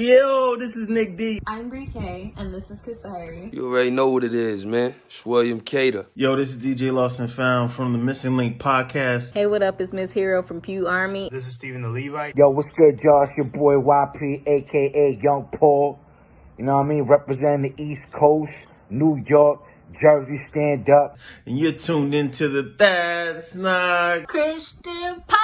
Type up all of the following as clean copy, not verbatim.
Yo, this is Nick D. I'm Brie K, and this is Kasari. You already know what it is, man. It's William Cater. Yo, this is DJ Lost and Found from the Missing Link podcast. Hey, what up? It's Miss Hero from Pew Army. This is Stephen the Levite. Yo, what's good, y'all? It's your boy YP, a.k.a. Young Paul. You know what I mean? Representing the East Coast, New York, Jersey, stand up. And you're tuned into the That's Not Christian Podcast.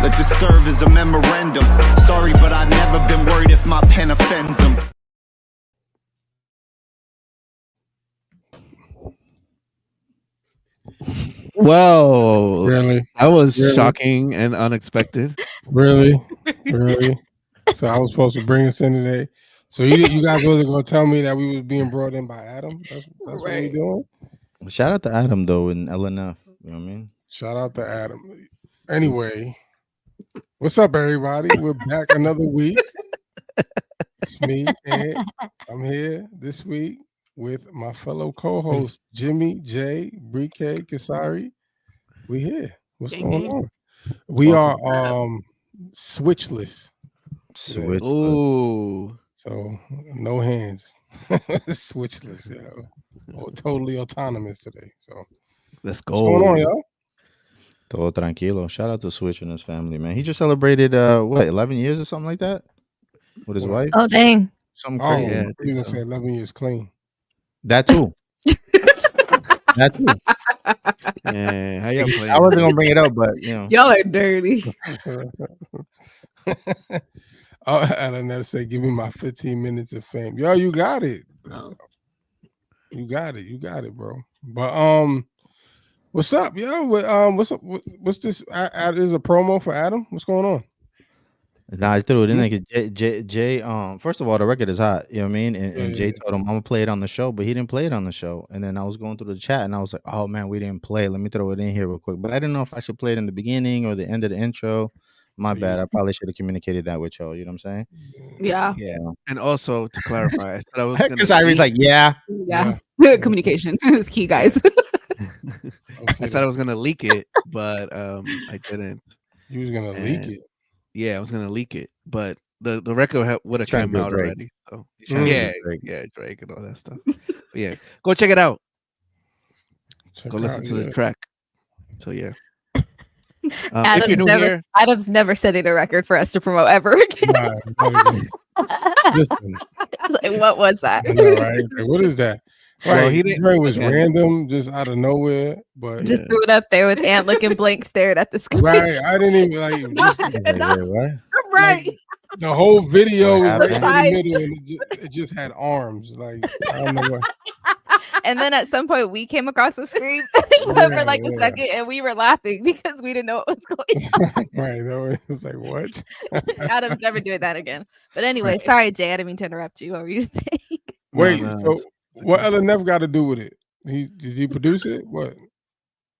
Let this serve as a memorandum. Sorry, but I've never been worried if my pen offends them. Well, Really? that was Really? shocking and unexpected. Really? So I was supposed to bring us in today. So you guys wasn't gonna tell me that we was being brought in by Adam? That's what we doing? Shout out to Adam though in LNF. You know what I mean? Shout out to Adam. Anyway, what's up, everybody? We're back another week. It's me, Ed. I'm here this week with my fellow co-hosts Jimmy, Jay, Brie K, Kasari. We here. What's going on? We are switchless. Switch. Ooh. So no hands. Switchless, totally autonomous today. So Let's what's go. going on, y'all? Todo tranquilo. Shout out to Switch and his family, man. He just celebrated 11 years or something like that with his wife. Oh, dang. Something Oh, crazy. Yeah, you gonna so. say 11 years clean. That too. That too. Yeah, how y'all playing? I wasn't gonna bring it up, but you know. Y'all are dirty. And I never say, give me my 15 minutes of fame. Yo, you got it. Oh. You got it, bro. But what's up, yo? What's up? What's this? Is a promo for Adam? What's going on? Nah, I threw it in there because Jay, first of all, the record is hot, you know what I mean? And Jay told him I'm gonna play it on the show, but he didn't play it on the show. And then I was going through the chat and I was like, oh man, we didn't play it. Let me throw it in here real quick. But I didn't know if I should play it in the beginning or the end of the intro. My bad. I probably should have communicated that with y'all. You know what I'm saying? Yeah. Yeah. And also to clarify, I said I was Because Irie's like, yeah. Communication is key, guys. I said I was gonna leak it, but I didn't. You was gonna leak it. Yeah, I was gonna leak it, but the record would have come out already. So yeah, Drake and all that stuff. But yeah, go check it out. Go listen to the track. So yeah. Adam's never setting a record for us to promote ever again. Listen. I was like, what was that? I know, right? Like, what is that? Right, well, he didn't. It was random, just out of nowhere, but Just threw it up there with Ant looking blank, stared at the screen. right. I didn't even like. Right. Like, the whole video was right in the middle, and it just had arms. Like I don't know what. And then at some point we came across the screen for like a second, and we were laughing because we didn't know what was going on. Right, it was like what? Adam's never doing that again. But anyway, sorry, Jay, I didn't mean to interrupt you. What were you saying? Wait, so what LNF got to do with it? Did he produce it? What?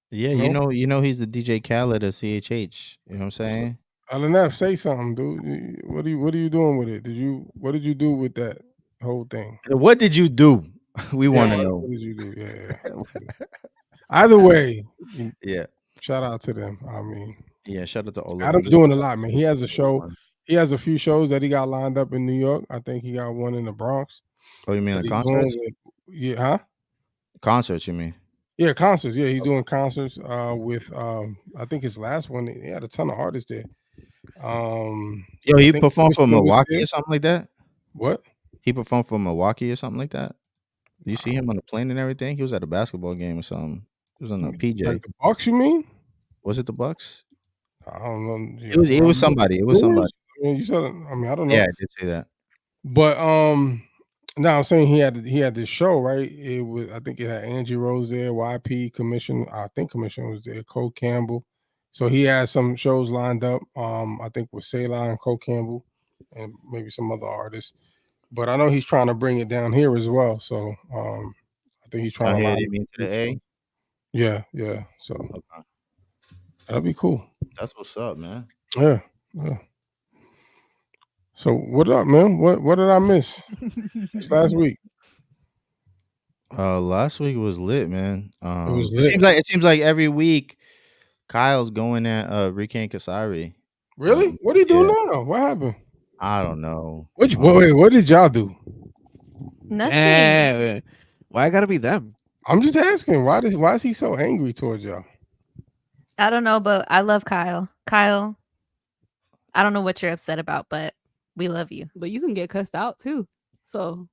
Yeah, No? you know he's the DJ Khaled of CHH. You know what I'm saying? LNF, say something, dude. What are you doing with it? What did you do with that whole thing? What did you do? We want to know. What did you do? Yeah. Either way, yeah. Shout out to them. I mean, yeah, shout out to all of Adam's them. doing a lot, man. He has a show. He has a few shows that he got lined up in New York. I think he got one in the Bronx. Oh, you mean a concert? Yeah, huh? Concerts, you mean? Yeah, concerts. Yeah, he's doing concerts with I think his last one, he had a ton of artists there. Yo, he performed for Milwaukee or something like that? What? He performed for Milwaukee or something like that? Did you see him on the plane and everything? He was at a basketball game or something. He was on the PJ. Like the Bucks, you mean? Was it the Bucks? I don't know. It was somebody. It was somebody. I mean, you said. I mean, I don't know. Yeah, I did say that. But no, I'm saying he had this show, right? It was, I think it had Angie Rose there, YP Commission. I think Commission was there, Cole Campbell. So he had some shows lined up. I think with Selah and Cole Campbell, and maybe some other artists. But I know he's trying to bring it down here as well. So I think he's trying to line to the A. Yeah. So that'd be cool. That's what's up, man. Yeah. So what up, man? What did I miss this last week? Last week was lit, man. It was lit. It seems like every week Kyle's going at Ricky and Kasari. Really? What do you do now? What happened? I don't know. Wait, what did y'all do? Nothing. Why I gotta be them? I'm just asking. Why is he so angry towards y'all? I don't know, but I love Kyle. Kyle, I don't know what you're upset about, but we love you. But you can get cussed out too. So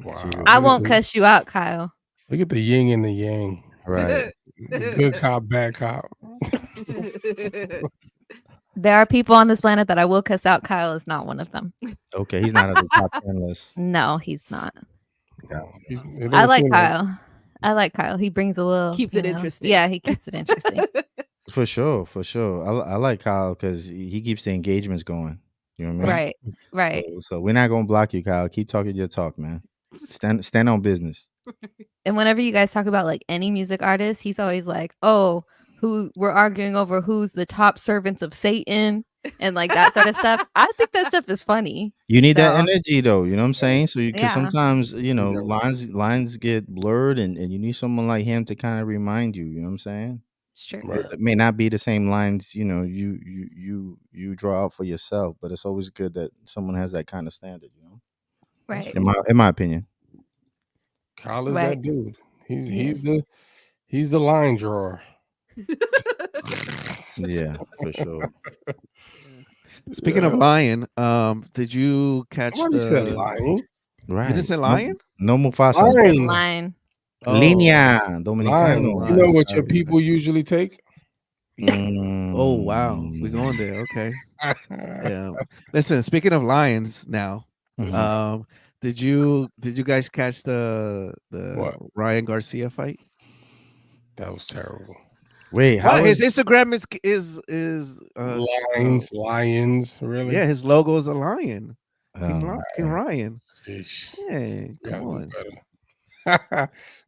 Wow. I won't cuss you out, Kyle. Look at the yin and the yang. Right. Good cop, bad cop. There are people on this planet that I will cuss out. Kyle is not one of them. Okay, he's not on the top 10 list. No, he's not. Yeah. I like Kyle. I like Kyle. He brings a little keeps it interesting. Yeah, he keeps it interesting. For sure. I like Kyle because he keeps the engagements going. You know what I mean? Right. So we're not gonna block you, Kyle. Keep talking your talk, man. Stand on business. And whenever you guys talk about like any music artist, he's always like, "Oh, we're arguing over who's the top servants of Satan," and like that sort of stuff. I think that stuff is funny. You need that energy, though. You know what I'm saying? So because Yeah. sometimes lines get blurred, and you need someone like him to kind of remind you. You know what I'm saying? Sure. It may not be the same lines, you draw out for yourself, but it's always good that someone has that kind of standard, Right. In my opinion. Kyle is that dude. He's the line drawer. Yeah, for sure. Speaking of lion, did you catch Somebody said lion? Right. You didn't say lion? No Mufasa. Line. Linea Dominicano. You know what your people usually take? Oh wow, we're going there. Okay. Yeah. Listen, speaking of lions now, did you guys catch the Ryan Garcia fight? That was terrible. Wait, how his Instagram is lions, really? Yeah, his logo is a lion. King Ryan. Yeah, come on.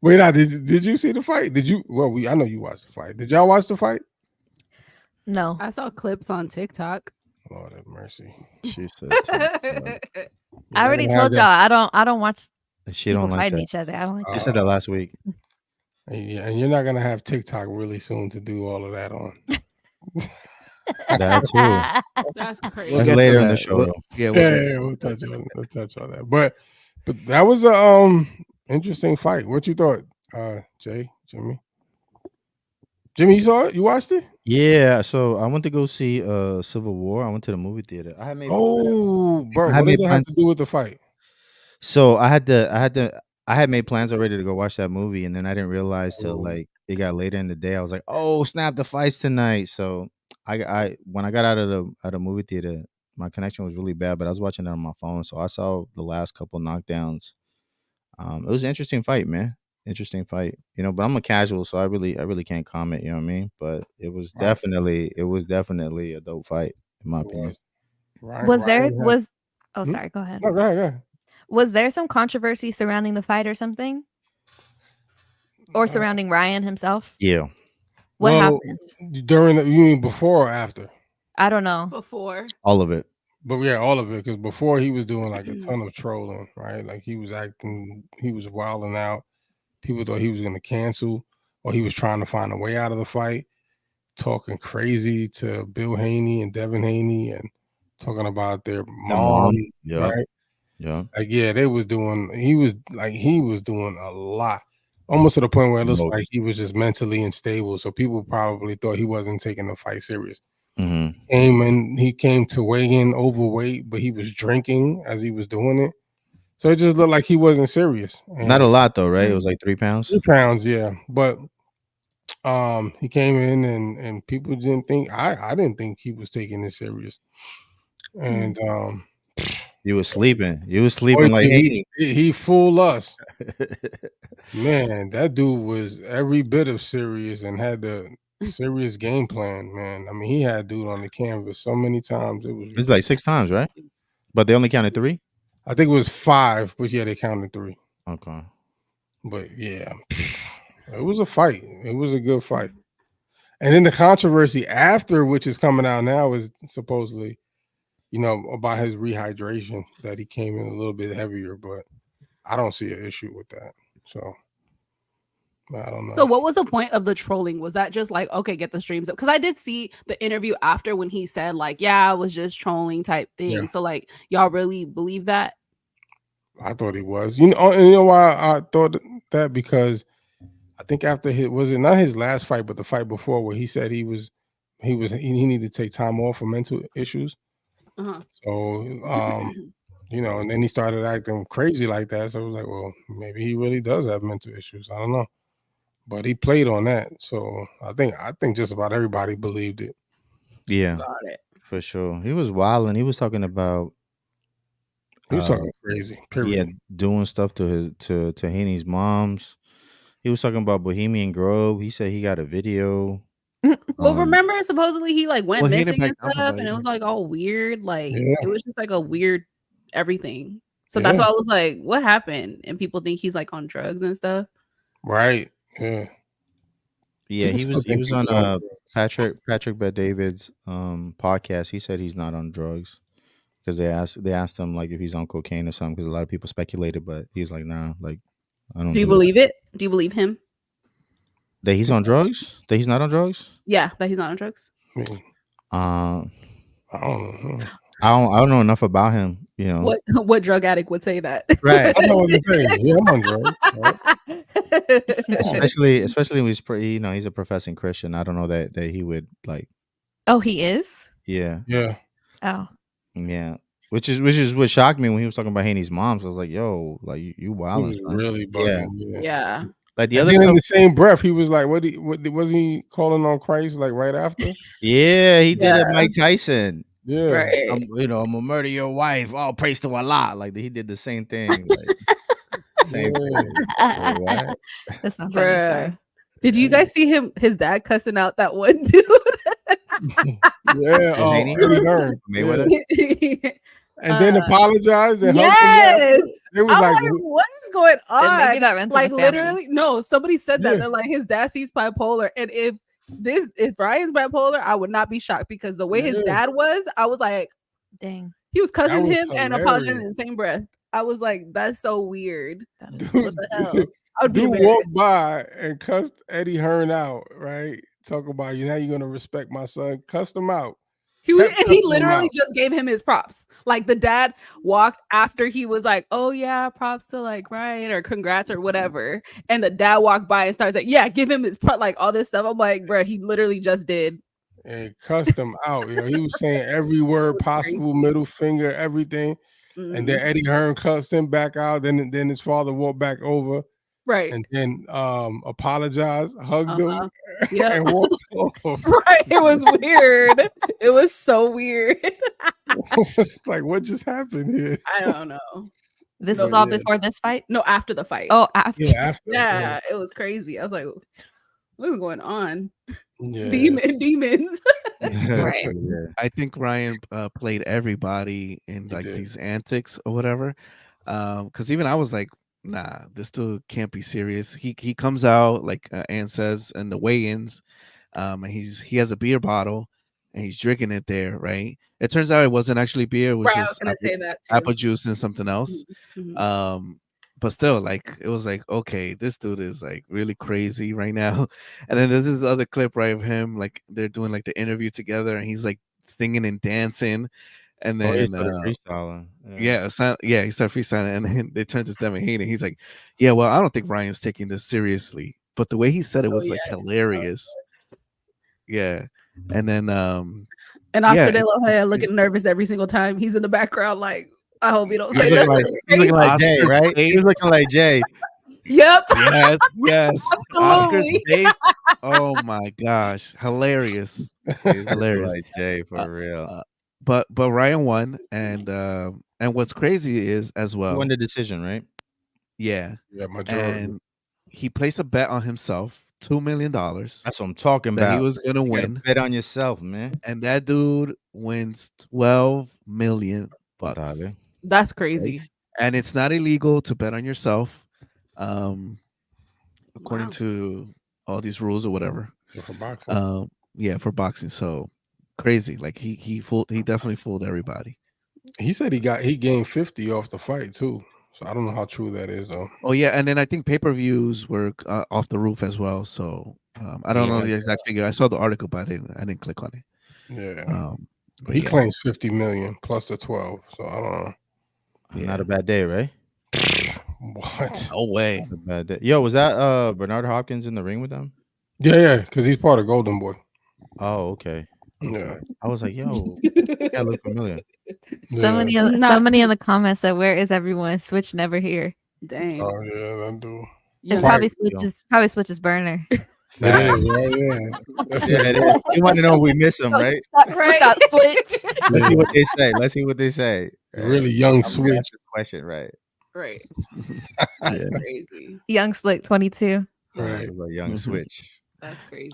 Wait, now did you see the fight? Did you? Well, I know you watched the fight. Did y'all watch the fight? No, I saw clips on TikTok. Lord have mercy. She said. I already told y'all I don't watch. She don't like fighting that. each other. I don't like. She said that last week. Yeah, and you're not gonna have TikTok really soon to do all of that on. That too. That's crazy. That's later in the show. We'll touch on that. But that was a interesting fight. What you thought, Jimmy, you saw it? You watched it? Yeah. So I went to go see Civil War. I went to the movie theater. I had made. Bro, what does it have to do with the fight? So I had made plans already to go watch that movie, and then I didn't realize till like it got later in the day. I was like, "Oh snap, the fight's tonight!" So I when I got out of the movie theater, my connection was really bad, but I was watching it on my phone, so I saw the last couple knockdowns. It was an interesting fight, man. Interesting fight, but I'm a casual, so I really can't comment. You know what I mean? But it was definitely a dope fight, in my opinion. Sorry, go ahead. No, go ahead. Was there some controversy surrounding the fight or something? Or surrounding Ryan himself? Yeah. What happened? You mean before or after? I don't know. Before. All of it. But yeah, all of it. Because before he was doing like a ton of trolling, right? Like he was wilding out. People thought he was going to cancel, or he was trying to find a way out of the fight, talking crazy to Bill Haney and Devin Haney and talking about their mom. Yeah. Right? Yeah. Like, yeah, he was doing a lot, almost to the point where it looks like he was just mentally unstable. So people probably thought he wasn't taking the fight serious. Mm-hmm. He came to weigh in overweight, but he was drinking as he was doing it. So it just looked like he wasn't serious. Not a lot though, right? It was like 3 pounds. 3 pounds, yeah. But he came in and people didn't think I didn't think he was taking it serious. And You was sleeping. Like Haney. He fooled us. Man, that dude was every bit of serious and had the serious game plan, man. I mean, he had dude on the canvas so many times. It was like 6 times, right? But they only counted 3? I think it was 5, but yeah, they counted 3. Okay. But yeah, it was a fight. It was a good fight. And then the controversy after, which is coming out now, is supposedly about his rehydration, that he came in a little bit heavier, but I don't see an issue with that. So I don't know. So what was the point of the trolling? Was that just like, okay, get the streams up? Because I did see the interview after when he said like, yeah, I was just trolling type thing. Yeah. So like, y'all really believe that? I thought he was. You know why I thought that? Because I think after was it not his last fight, but the fight before, where he said he needed to take time off for mental issues. Uh-huh. So and then he started acting crazy like that. So it was like, well, maybe he really does have mental issues. I don't know. But he played on that. So I think just about everybody believed it. Yeah. Got it. For sure. He was wild, and he was talking about he was talking crazy. Period. Yeah, doing stuff to Haney's mom's. He was talking about Bohemian Grove. He said he got a video. Well, remember, supposedly he like went he didn't missing and back down from stuff, that and it either. was like all weird. Like Yeah. it was just like a weird everything. So that's why I was like, what happened? And people think he's like on drugs and stuff. Right. Yeah. Yeah, he was think on he's on Patrick Bet-David's podcast. He said he's not on drugs because they asked him like if he's on cocaine or something, because a lot of people speculated, but he's like, nah, like I don't. Do you believe it? Do you believe him? That he's on drugs? That he's not on drugs? Yeah, that he's not on drugs. I I don't know. I don't know enough about him, you know. What drug addict would say that? Right. I know what to say. Yeah, I'm on drugs. Right? especially when he's a professing Christian. I don't know that he would like. Oh, he is? Yeah. Yeah. Oh. Yeah. Which is what shocked me when he was talking about Haney's mom. So I was like, yo, like you wild. He was really bugging. Yeah. Like the And other then stuff, in the same breath, he was like, what was he calling on Christ like right after? yeah, he did it, Mike Tyson. Yeah. Right. I'm gonna murder your wife. Oh, praise to Allah. Like he did the same thing. Like, same thing. Like, what? That's not funny. Sorry. Did you guys see his dad cussing out that one dude? Yeah. Oh, Haney? Eddie Hearn. Mayweather. Yeah. And then apologized and hugged him. Yes. It was I'm like, like, what is going on? Then maybe that runs in like the family. literally, no. Somebody said that Yeah. they're like his dad sees bipolar, and if Brian's bipolar, I would not be shocked because the way his Yeah. dad was, I was like, Dang. he was cussing was him and apologizing in hilarious. the same breath. I was like, that's so weird. That is What the hell? I would be dude embarrassed. walked by and cussed Eddie Hearn out, right? Talk about now you're gonna respect my son. Cussed him out. He cussing him literally out. just gave him his props. Like the dad walked after he was like, "Oh yeah, props to like Ryan or congrats or whatever," and the dad walked by and starts like, "Yeah, give him his like all this stuff." I'm like, bro, he literally just did. And cussed him out. He was saying every word possible, middle finger, everything. And then Eddie Hearn cussed him back out. Then his father walked back over. Right. And then apologized, hugged him, Yeah. and walked off. Right. It was weird. It was so weird. It's like, what just happened here? I don't know. This No, was all yeah. before this fight? No, after the fight. Oh, after. Yeah, after. Yeah, it was crazy. I was like, what is going on? Yeah. Demons. Right. Yeah. I think Ryan played everybody in He like did. these antics or whatever. Because even I was like, nah, this dude can't be serious. He comes out like Ann says in the weigh-ins, and he has a beer bottle and he's drinking it there, right? It turns out it wasn't actually beer; it was Right, I was just gonna say that too. apple juice and something else. Mhm. But still, like it was like, okay, this dude is like really crazy right now. And then there's this other clip, right, of him like they're doing like the interview together, and he's like singing and dancing, and then He started freestyling. he started freestyling, and then they turned to Devin Haney. He's like, yeah, well, I don't think Ryan's taking this seriously, but the way he said it was like hilarious. Yeah, and then And Oscar De La Hoya looking nervous every single time. He's in the background, like, I hope you don't say He's looking like, nothing. he's looking like Jay, Oscar's right? He's looking like Jay. Yep. yes, Oscar's Absolutely. face. Oh my gosh, hilarious, He's looking hilarious. like Jay for real. But Ryan won, and what's crazy is as He well. won the decision, right? Yeah, Yeah, majority. and he placed a bet on himself, $2 million. That's what I'm talking that about. he was gonna You gotta win. bet on yourself, man. And that dude wins $12 million. Dale. That's crazy. And it's not illegal to bet on yourself, according to all these rules or whatever. Yeah, for boxing. For boxing. So crazy. Like he definitely fooled everybody. He said he gained 50 off the fight too. So I don't know how true that is though. Oh yeah, and then I think pay-per-views were off the roof as well. So I don't know the exact figure. I saw the article, but I didn't click on it. Yeah. But he claims 50 million plus the 12. So I don't know. Yeah. Not a bad day, right? What? No way. Not a bad day. Yo, was that Bernard Hopkins in the ring with them? Yeah, because he's part of Golden Boy. Oh, okay. Yeah. I was like, yo, that look familiar. Somebody in the comments said, "Where is everyone? Switch never here." Dang. Oh yeah, that do. It's probably Switch's burner. It is, right? Yeah. That's it is. You want to know if we miss him, right? Right. Switch. Let's see what they say. Let's see what they say. Really young Switch. Question, right? Right. Yeah. Crazy. Young Slick 22. Right. Young Switch. That's crazy.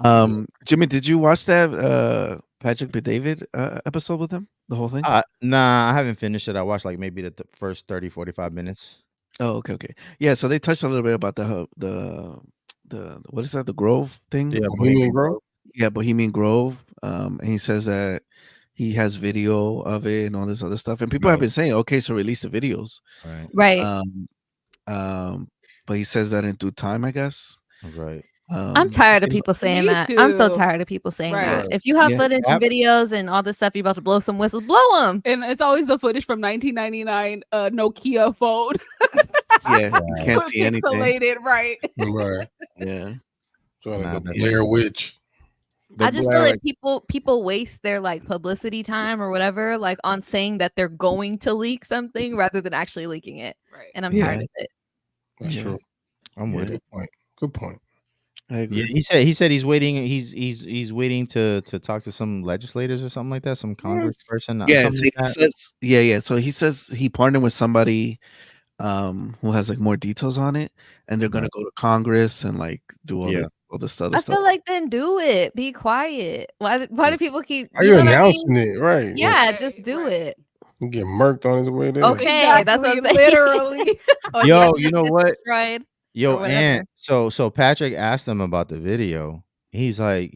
Jimmy, did you watch that Patrick Bet-David episode with him? The whole thing? Nah, I haven't finished it. I watched like maybe the first 30-45 minutes. Oh, okay. Yeah, so they touched a little bit about the what is that? The Grove thing? Yeah, Bohemian Grove. Yeah, Bohemian Grove. And he says that he has video of it and all this other stuff. And people have been saying, okay, so release the videos. Right. But he says that in due time, I guess. Right. I'm tired of people saying that. I'm so tired of people saying that. If you have footage and videos and all this stuff, you're about to blow some whistles, blow them. And it's always the footage from 1999 Nokia phone. Yeah, you can't see anything. Pixelated, right? Right. Yeah. So like a Blair Witch. I just feel like people waste their like publicity time or whatever, like on saying that they're going to leak something rather than actually leaking it. Right. And I'm tired of it. That's true. I'm with it. Good point. I agree. Yeah, he said he's waiting. He's waiting to talk to some legislators or something like that. Some Congress person. Yeah, So he says he partnered with somebody who has like more details on it, and they're gonna go to Congress and like do all this other stuff. I feel like then do it. Be quiet. Why do people keep? Are you announcing it? Right. Yeah, just do it. You get murked on his way there. Okay, that's what I'm saying. Literally. Yo, you know what? Destroyed. Yo, and so Patrick asked him about the video. He's like,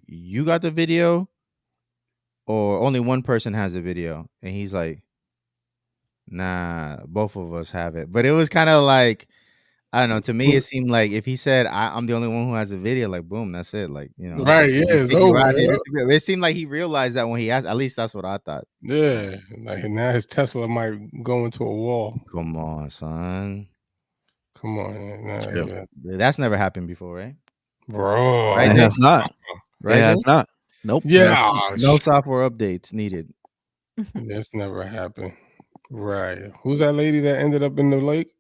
you got the video, or only one person has the video? And he's like, nah, both of us have it. But it was kind of like, I don't know. To me, it seemed like if he said I'm the only one who has a video, like boom, that's it. Like, you know, right? Yeah, it's over. It seemed like he realized that when he asked. At least that's what I thought. Yeah, like now his Tesla might go into a wall. Come on, son. Come on, that's never happened before, right? Bro, Right? It has not. Right? It has not. Nope. Yeah, no software updates needed. That's never happened. Right? Who's that lady that ended up in the lake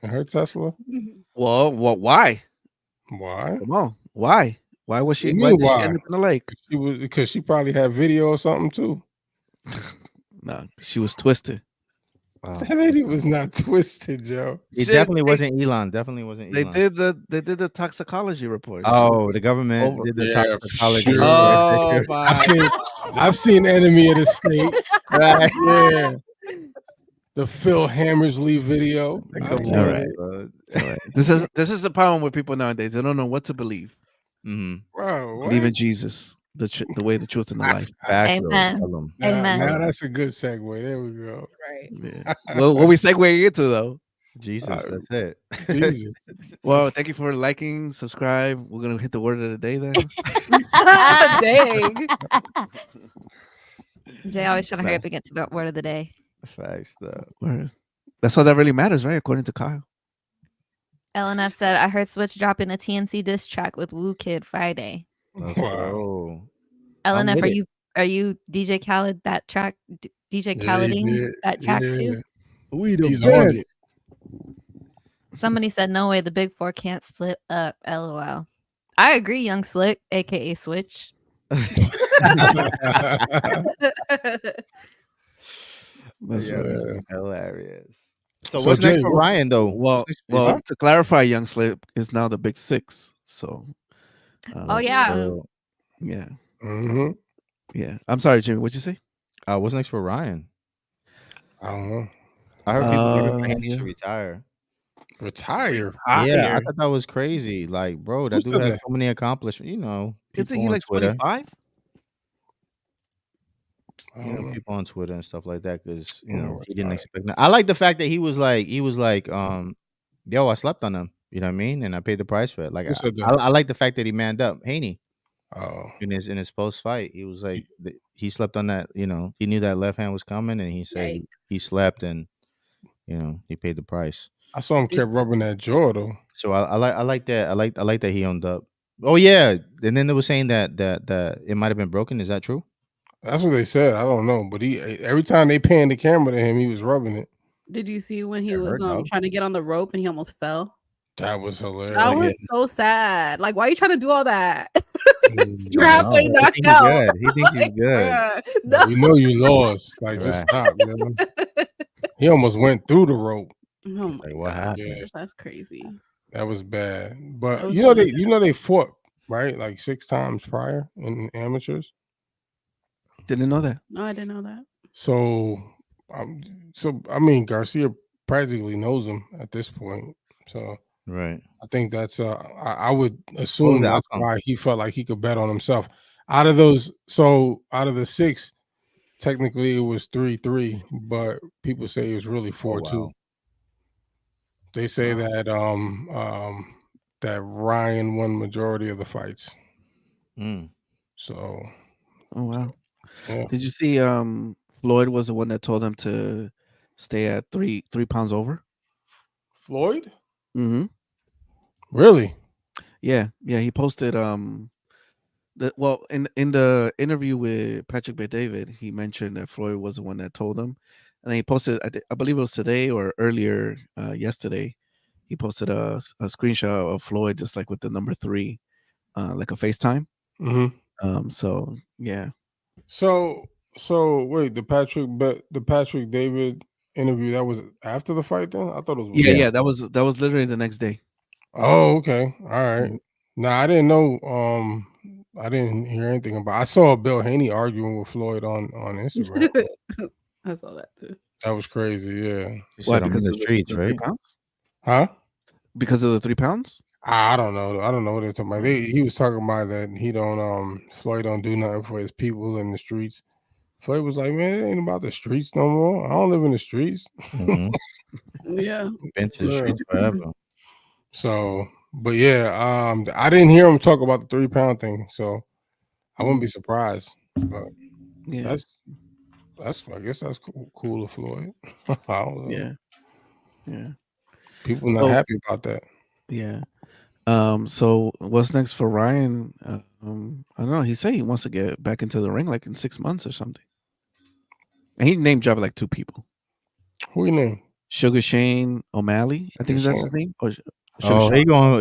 in her Tesla? Well, why? Why? Come on, why? Why was she? Why Why did she end up in the lake? She was because she probably had video or something too. No, she was twisted. Wow. That lady was not twisted, Joe. It definitely wasn't Elon. Definitely wasn't Elon. They did the toxicology report. Oh, the government did the toxicology. Sure. Oh, I've seen Enemy of the State. Right? Yeah. The Phil Hammersley video. All right. This is the problem with people nowadays. They don't know what to believe. Mm-hmm. Bro, what? Believe in Jesus, the way, the truth, and the life. Amen. Amen. Now that's a good segue. There we go. Right. Yeah. Well, what we segueing into though? Jesus, that's it. Jesus. Well, thank you for liking, subscribe. We're gonna hit the word of the day then. Dang. Jay always trying to hurry up and get to the word of the day. Facts though. That's all that really matters, right? According to Kyle. LNF said, I heard Switch dropping a TNC diss track with Woo Kid Friday. Wow. LNF, are you DJ Khaled that track? DJ Khaleding that track too? He's on it. Somebody said, no way, the big four can't split up. LOL. I agree, Young Slick, aka Switch. That's hilarious. So what's next for Ryan though? Well, to clarify, Young Slick is now the big six. So oh yeah. Yeah. Mm-hmm. Yeah. I'm sorry, Jimmy. What'd you say? What's next for Ryan? I don't know. I heard people he should retire. Retire? Yeah, I thought that was crazy. Like, bro, that dude has so many accomplishments. You know, isn't he like 25? people on Twitter and stuff like that, because he didn't expect that. I like the fact that he was like, yo, I slept on them. You know what I mean? And I paid the price for it. Like, I like the fact that he manned up. Haney. Oh. In his post fight, he was like, he slept on that. He knew that left hand was coming, and he said he slept, and he paid the price. I saw him kept rubbing that jaw though. So I like that. I like that he owned up. Oh yeah, and then they were saying that it might have been broken. Is that true? That's what they said. I don't know, but every time they panned the camera to him, he was rubbing it. Did you see when he was trying to get on the rope and he almost fell? That was hilarious. That was so sad. Like, why are you trying to do all that? You're halfway knocked out. He thinks he's good. No. We know you lost. Like, just stop, man. He almost went through the rope. Oh my like, what happened? Yeah. That's crazy. That was bad. But they fought, right? Like 6 times prior in amateurs. Didn't know that. No, I didn't know that. So I mean, Garcia practically knows him at this point. So right. I think that's I would assume that's why he felt like he could bet on himself. Out of the 6, technically it was 3-3, but people say it was really 4-2. Wow. They say that that Ryan won majority of the fights. So wow. Yeah. Did you see Floyd was the one that told him to stay at 3 pounds over? Floyd? Mm-hmm. Really? Yeah. He posted in the interview with Patrick Bet-David, he mentioned that Floyd was the one that told him, and then he posted, I believe it was today or earlier yesterday, he posted a screenshot of Floyd just like with the number 3, like a FaceTime. Mm-hmm. So yeah. So wait, the Patrick David interview, that was after the fight then? I thought it was yeah, that was literally the next day. Oh, okay. All right. Nah, I didn't know. I didn't hear anything about. I saw Bill Haney arguing with Floyd on Instagram. I saw that too. That was crazy. Yeah. Why? Because of the streets, right? Huh? Because of the 3 pounds? I don't know. I don't know what they're talking about. He was talking about that he don't Floyd don't do nothing for his people in the streets. Floyd was like, man, it ain't about the streets no more. I don't live in the streets. Yeah. Been to the streets forever. So, but yeah, I didn't hear him talk about the 3 pound thing, so I wouldn't be surprised. But yeah, I guess that's cool of Floyd. I don't know. Yeah. People not happy about that. Yeah. So what's next for Ryan? I don't know. He said he wants to get back into the ring like in 6 months or something. And he name dropped like 2 people. Who he named? Sugar Shane O'Malley. I think that's his name. Or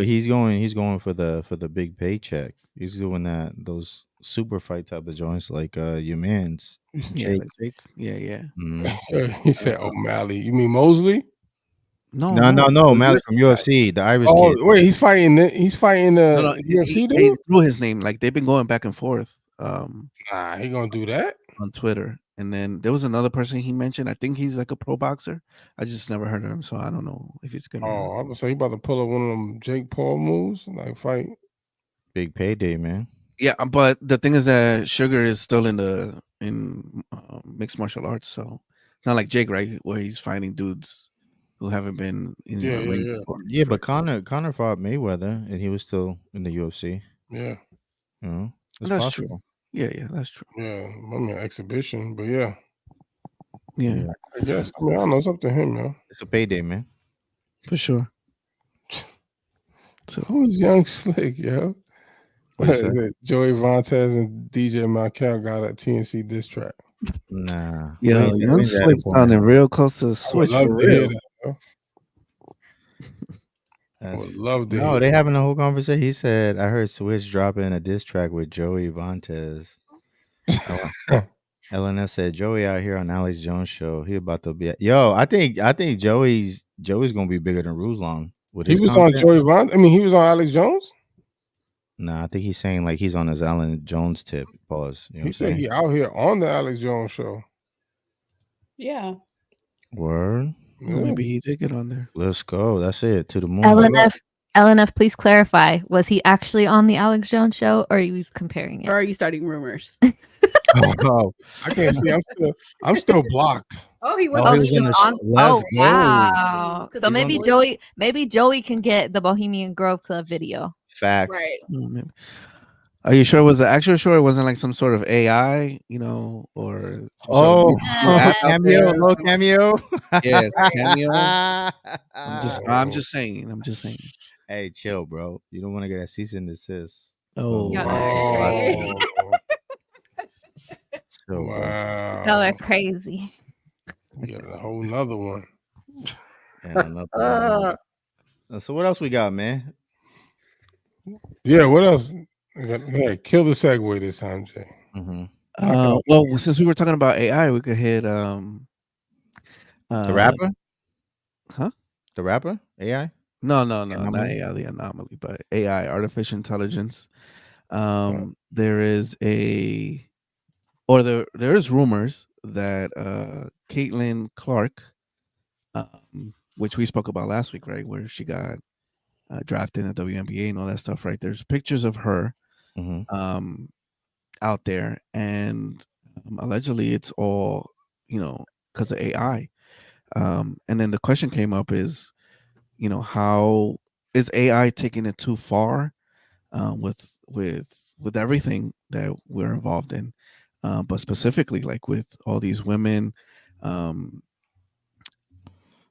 he's going for the big paycheck. He's doing those super fight type of joints like your man's Jake. Yeah. He said O'Malley. You mean Mosley? No. O'Malley from UFC, the Irish kid. Wait, he's fighting the UFC dude? He threw his name. Like they've been going back and forth. Nah, he gonna do that on Twitter. And then there was another person he mentioned. I think he's like a pro boxer. I just never heard of him, so I don't know if he's gonna. Oh, I would say he about to pull up one of them Jake Paul moves, like fight. Big payday, man. Yeah, but the thing is that Sugar is still in mixed martial arts, so not like Jake, right, where he's fighting dudes who haven't been in the ring before. Yeah, but Conor fought Mayweather, and he was still in the UFC. Yeah, that's possible. True. Yeah, that's true. Yeah, I mean exhibition, but yeah. I guess. I mean, I don't know. It's up to him, man. It's a payday, man, for sure. So who's Young Slick, yo? What is it? Joey Vontez and DJ Markel got a TNC diss track. Nah. Yo, Young Slick sounding real close to the switch. I would love to hear that, yo. I would love to hear. They having a whole conversation. He said, I heard Switch dropping a diss track with Joey Vontez. LNF said Joey out here on Alex Jones show. He about to be I think Joey's gonna be bigger than Ruslan. He was on Joey Vontez. I mean, he was on Alex Jones. Nah, I think he's saying like he's on his Alan Jones tip. Pause. You know he said he out here on the Alex Jones show. Yeah. Word. Maybe he did get on there. Let's go. That's it. To the moon. LNF LNF, please clarify. Was he actually on the Alex Jones show, or are you comparing it? Or are you starting rumors? Oh, I can't see. I'm still blocked. Oh, he was. Oh, he was in the on. Let's Oh go. wow! So He's maybe on- Joey can get the Bohemian Grove Club video. Facts. Right. Are you sure it was the actual show? It wasn't like some sort of AI, or some sort of app out cameo, there? little cameo. Yes, cameo. I'm just saying. Hey, chill, bro. You don't want to get a cease and desist. Oh, Oh, Chill, bro. wow. Y'all are crazy. We got a whole nother one. And another one. So what else we got, man? Yeah, what else? Yeah, kill the segue this time, Jay. Well, since we were talking about AI, we could hit the rapper. Huh? The rapper? AI? No, not AI, the anomaly, but AI, artificial intelligence. There is rumors that Caitlin Clark, which we spoke about last week, right, where she got drafted in the WNBA and all that stuff, right? There's pictures of her out there, and allegedly it's all because of AI. And then the question came up is, how is AI taking it too far with everything that we're involved in, but specifically like with all these women. What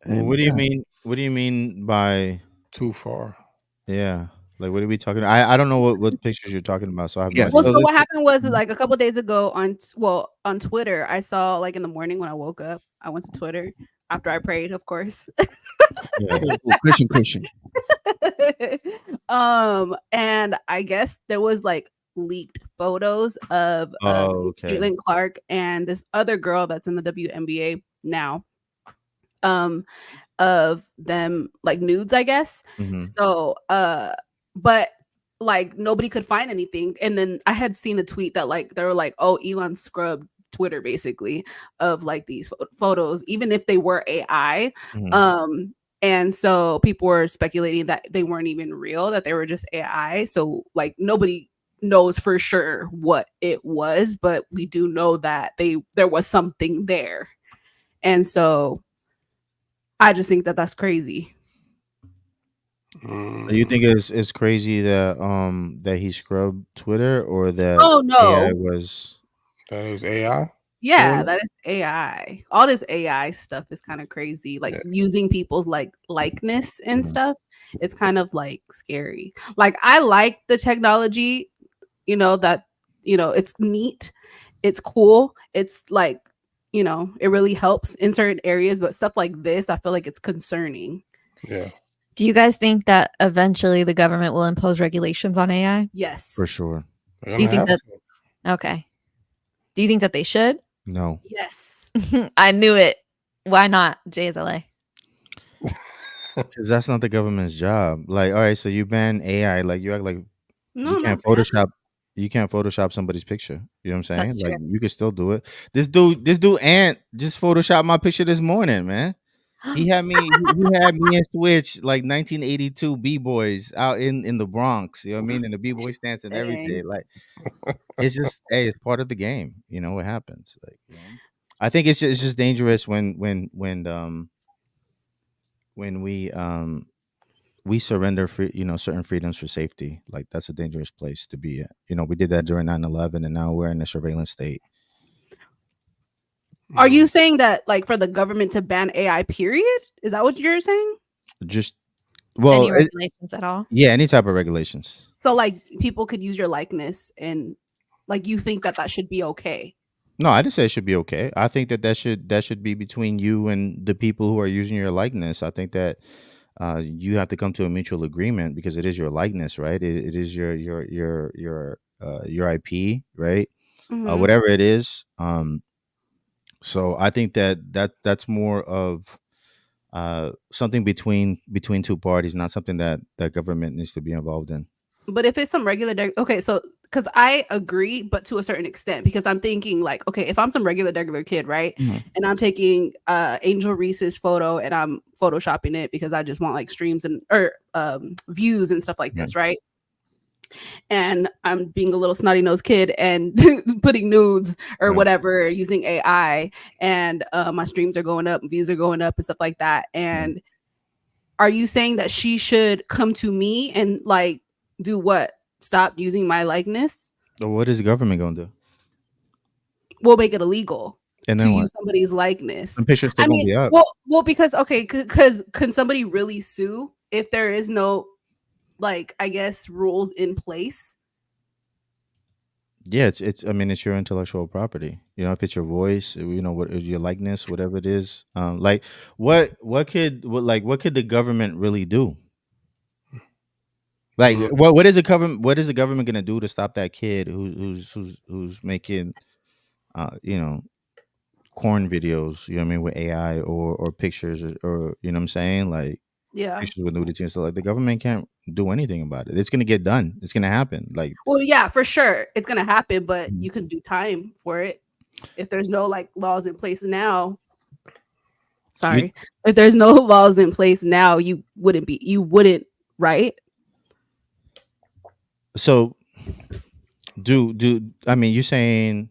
do you mean? What do you mean by too far? Yeah, like what are we talking? I don't know what pictures you're talking about. So I have no idea. Well, so what happened was like a couple days ago on Twitter, I saw like in the morning when I woke up, I went to Twitter after I prayed, of course. Christian. And I guess there was like leaked photos of Caitlin Clark and this other girl that's in the WNBA now. Of them like nudes, I guess. So but like nobody could find anything. And then I had seen a tweet that like they were like, oh, Elon scrubbed Twitter basically of like these photos, even if they were AI. And so people were speculating that they weren't even real, that they were just AI. So like nobody knows for sure what it was, but we do know that there was something there. And so I just think that that's crazy. You think it's crazy that that he scrubbed Twitter, or that AI was AI? Yeah, that is AI. All this AI stuff is kind of crazy. Like using people's like likeness and stuff. It's kind of like scary. Like I like the technology, that it's neat, it's cool, it's like it really helps in certain areas, but stuff like this, I feel like it's concerning. Yeah. Do you guys think that eventually the government will impose regulations on AI? Yes. For sure. Do you think that? Okay. Do you think that they should? No. Yes. I knew it. Why not? JSLA. Because that's not the government's job. Like, all right, so you ban AI, like you act like you can't Photoshop. You can't Photoshop somebody's picture. You know what I'm saying? That's like true. you can still do it. This dude Ant just Photoshopped my picture this morning, man. He had me and Switch like 1982 B-boys out in the Bronx. You know what I mean? And the B-boy stance and everything. Like it's just it's part of the game. What happens. Like I think it's just dangerous when we surrender certain freedoms for safety. Like that's a dangerous place to be at. We did that during 9/11, and now we're in a surveillance state. Are you saying that like for the government to ban AI period? Is that what you're saying? Just any regulations at all? Yeah, any type of regulations. So like people could use your likeness, and like you think that should be okay? No, I didn't say it should be okay. I think that should be between you and the people who are using your likeness. I think that you have to come to a mutual agreement, because it is your likeness, right? It is your IP, right? Whatever it is. So I think that's more of something between two parties, not something that government needs to be involved in. But if it's some regular okay, so because I agree, but to a certain extent, because I'm thinking like, okay, if I'm some regular kid, right, and I'm taking Angel Reese's photo and I'm photoshopping it because I just want like streams and or views and stuff like this, right? And I'm being a little snotty nosed kid and putting nudes or whatever using AI, and my streams are going up, views are going up, and stuff like that. And are you saying that she should come to me and like do what? Stop using my likeness? So what is the government gonna do? We'll make it illegal And to then use somebody's likeness. The picture's still gonna be up. Well, because okay, because can somebody really sue if there is no, like, I guess, rules in place? Yeah, it's I mean, it's your intellectual property. You know, if it's your voice, you know, what your likeness, whatever it is. Like what could the government really do? Like what is the government gonna do to stop that kid who's making you know, corn videos, you know what I mean, with AI or pictures or you know what I'm saying? Like pictures with nudity and stuff. Like the government can't do anything about it. It's gonna get done. It's gonna happen. Like, well, yeah, for sure, it's gonna happen, but you can do time for it if there's no like laws in place now. Sorry, if there's no laws in place now, you wouldn't, right? So, I mean, you're saying,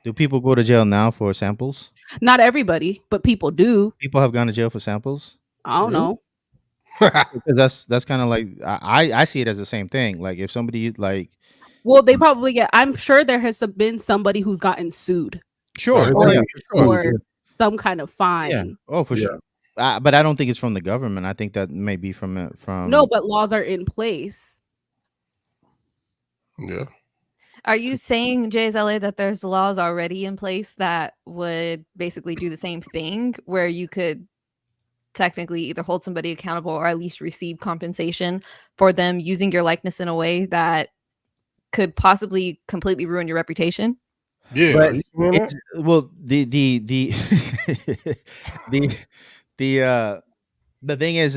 do people go to jail now for samples? Not everybody, but people do. People have gone to jail for samples. I don't know. Because that's kind of like I see it as the same thing. Like if somebody like, well, they probably get. I'm sure there has been somebody who's gotten sued. Sure, or some kind of fine. Yeah. Oh, for sure. But I don't think it's from the government. I think that may be from. No, but laws are in place. Yeah. Are you saying, JSLA, that there's laws already in place that would basically do the same thing, where you could technically either hold somebody accountable or at least receive compensation for them using your likeness in a way that could possibly completely ruin your reputation? Yeah. But well, the thing is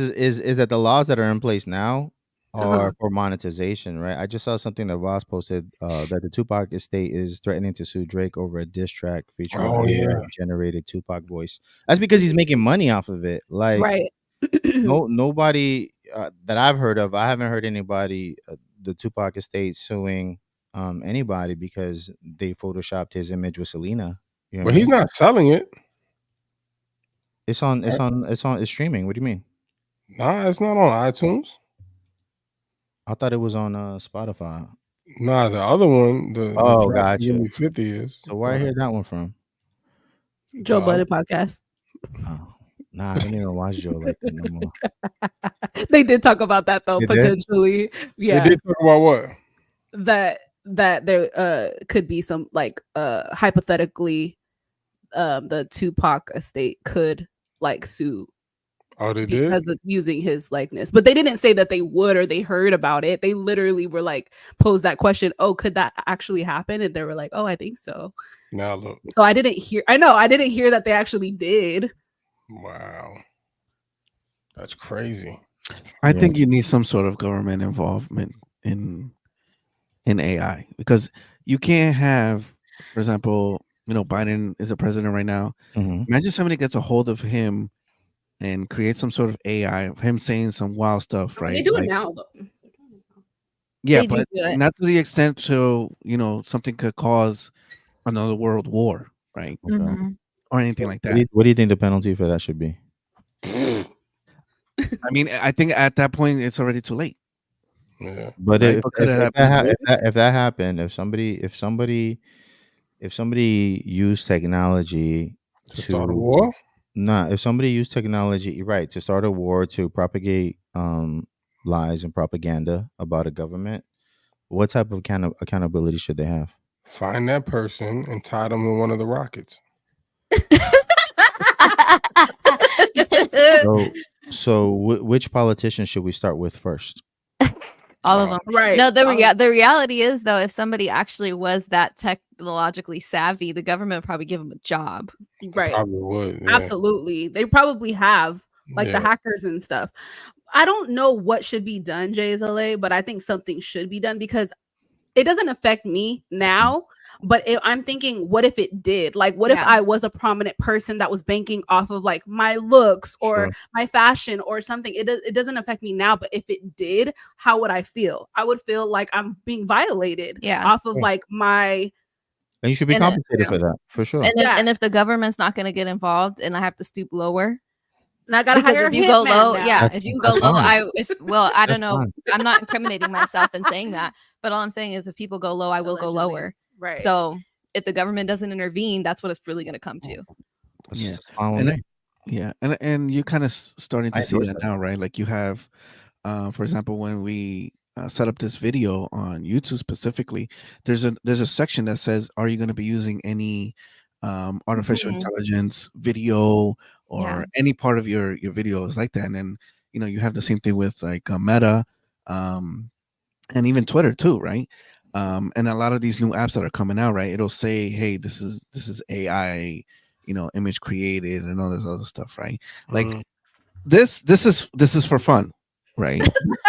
that the laws that are in place now are for monetization, right? I just saw something that Voss posted that the Tupac estate is threatening to sue Drake over a diss track featuring generated Tupac voice. That's because he's making money off of it. Like, right? Nobody that I've heard of. I haven't heard anybody the Tupac estate suing anybody because they photoshopped his image with Selena. You know But he's not selling it. It's streaming. What do you mean? Nah, it's not on iTunes. I thought it was on Spotify. Nah, the other one, the gotcha. 50 is. So where I hear that one from? Joe Budden podcast. Oh, nah, I didn't even watch Joe like that no more. They did talk about that though, potentially. Yeah. They did talk about what? That there could be some like hypothetically the Tupac estate could like sue. Oh, they did? Because of using his likeness. But they didn't say that they would or they heard about it. They literally were like, posed that question, oh, could that actually happen? And they were like, oh, I think so. Now look. So I didn't hear that they actually did. Wow. That's crazy. I think you need some sort of government involvement in AI, because you can't have, for example, you know, Biden is a president right now. Imagine somebody gets a hold of him and create some sort of AI of him saying some wild stuff, right? They do it now, though. Yeah, but not to the extent to, you know, something could cause another world war, right? Or anything like that. What do you think the penalty for that should be? I mean, I think at that point it's already too late. Yeah. But if that happened, if somebody used technology to start a war. If somebody used technology, right, to start a war, to propagate lies and propaganda about a government, what type of accountability should they have? Find that person and tie them in one of the rockets. So which politician should we start with first? All of them, right? No, the reality is, though, if somebody actually was that technologically savvy, the government would probably give them a job. Right? Probably would. Yeah. Absolutely, they probably have, like the hackers and stuff. I don't know what should be done, JSLA, but I think something should be done, because it doesn't affect me now. But I'm thinking, what if it did? Like, what if I was a prominent person that was banking off of like my looks or my fashion or something? It doesn't affect me now, but if it did, how would I feel? I would feel like I'm being violated off of like my. And you should be compensated for that, for sure. And if the government's not going to get involved, and I have to stoop lower. And I gotta hire if you go low, now. if you go low, I don't know. I'm not incriminating myself in saying that, but all I'm saying is if people go low, I will go lower. Right. So if the government doesn't intervene, that's what it's really going to come to. Yeah. And you're kind of starting to see that now, right? Like you have, for example, when we set up this video on YouTube specifically, there's a section that says, are you going to be using any artificial intelligence video or any part of your videos like that? And then, you know, you have the same thing with like Meta and even Twitter too, right? And a lot of these new apps that are coming out, right? It'll say, hey, this is AI, you know, image created and all this other stuff, right? Like this is for fun, right?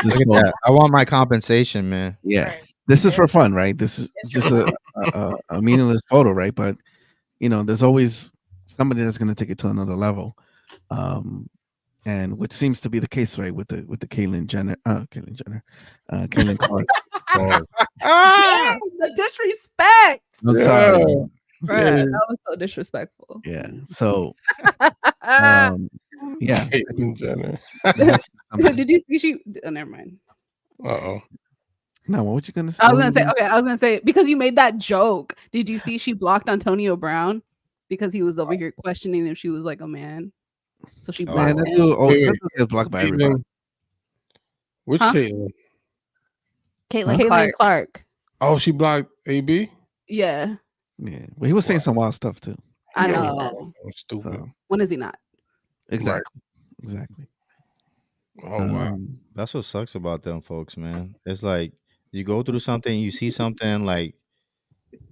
Look at that. I want my compensation, man. Yeah. This is for fun, right? This is just a meaningless photo, right? But you know, there's always somebody that's going to take it to another level, and which seems to be the case, right, with the Caitlyn Clark. The disrespect. I'm sorry. Bruh, that was so disrespectful. Yeah. So, yeah. Caitlyn Jenner. Did you see she? Oh, never mind. Uh-oh. No, what you gonna say? I was gonna say because you made that joke. Did you see she blocked Antonio Brown because he was over here questioning if she was like a man? So she blocked him. That dude is blocked by everybody. Which Caitlyn? Caitlyn Clark. Oh, she blocked AB? Yeah. Yeah. Well, he was saying some wild stuff too. I know. Stupid. So, When is he not? exactly. Oh wow. That's what sucks about them folks, man. It's like you go through something, you see something like,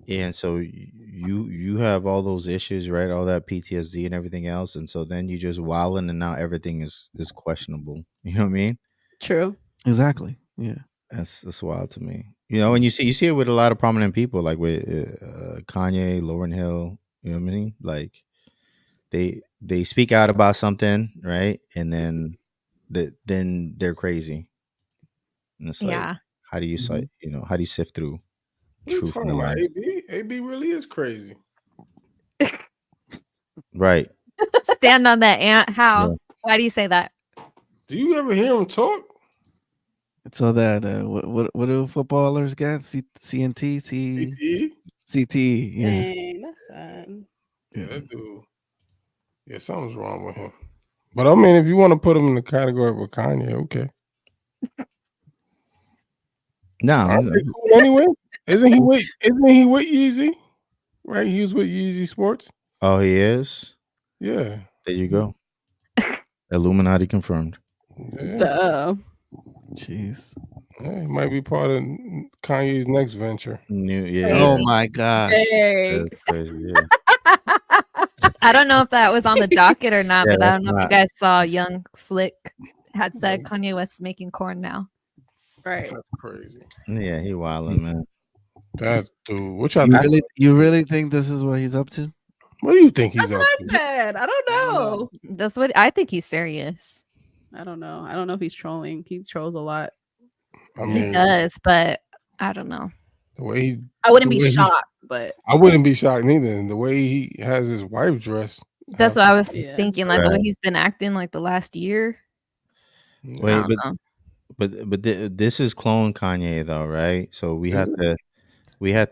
and so you have all those issues, right? All that PTSD and everything else, and so then you just wilding, and now everything is questionable. You know what I mean? True. Exactly. Yeah. That's wild to me. You know, and you see it with a lot of prominent people, like with Kanye, Lauryn Hill. You know what I mean? Like they speak out about something, right? And then they're crazy. And it's like, how do you how do you sift through truth and lie? AB really is crazy. Right. Stand on that, Aunt. How? Yeah. Why do you say that? Do you ever hear him talk? So that what do footballers get? CTE? CTE. Yeah. Dang, that's sad. Yeah, that dude. Yeah, something's wrong with him. But I mean, if you want to put him in the category with Kanye, okay. No, cool anyway. Isn't he with Yeezy? Right? He was with Yeezy Sports. Oh, he is? Yeah. There you go. Illuminati confirmed. Yeah. Jeez. Yeah, he might be part of Kanye's next venture. Oh my gosh. Hey. I don't know if that was on the docket or not, but I don't know if you guys saw Young Slick had said Kanye West making corn now. Right. That's crazy. Yeah, he wilding, man. That dude. What you really think this is what he's up to? What do you think he's up to? I don't know. That's what I think. He's serious. I don't know. I don't know if he's trolling. He trolls a lot. I mean, he does, but I don't know. The way I wouldn't be shocked, but I wouldn't be shocked neither. The way he has his wife dressed. That's what I was thinking. Like the way he's been acting, like the last year. Wait, but this is clone Kanye though, right? So we have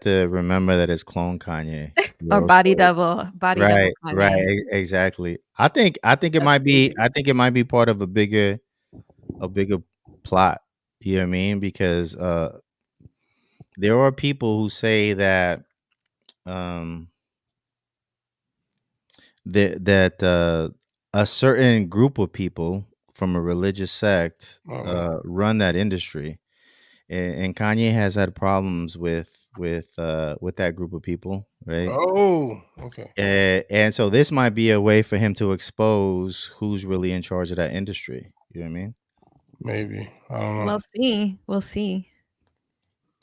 to remember that it's clone Kanye or body double, Kanye. Right, exactly. I think it might be part of a bigger plot. You know what I mean? Because there are people who say that that a certain group of people from a religious sect run that industry, and Kanye has had problems with that group of people, right? Oh, okay. And so this might be a way for him to expose who's really in charge of that industry. You know what I mean? Maybe. I don't know. We'll see.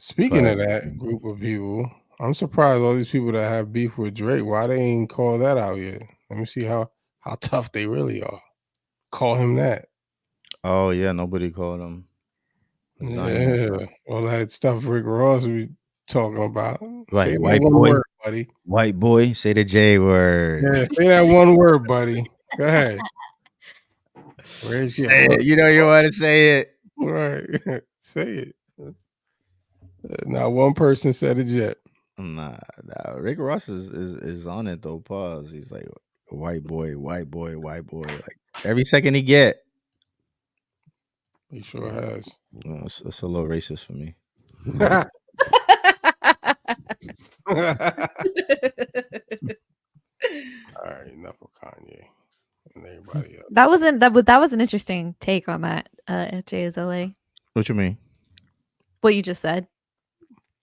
Speaking of that group of people, I'm surprised all these people that have beef with Drake, why they ain't call that out yet? Let me see how tough they really are. Call him that. Oh yeah, nobody called him. Yeah, all that stuff Rick Ross was talking about. Right, Say white that one boy, word, buddy. White boy, say the J word. Yeah, say that one word, buddy. Go ahead. Where's your say it. You know you want to say it. Right. Say it. Not one person said it yet. Nah. Rick Ross is on it though. Pause. He's like white boy. Like every second he get. He sure has. It's a little racist for me. All right, enough of Kanye and everybody else. That was an interesting take on that, JSLA. What you mean? What you just said.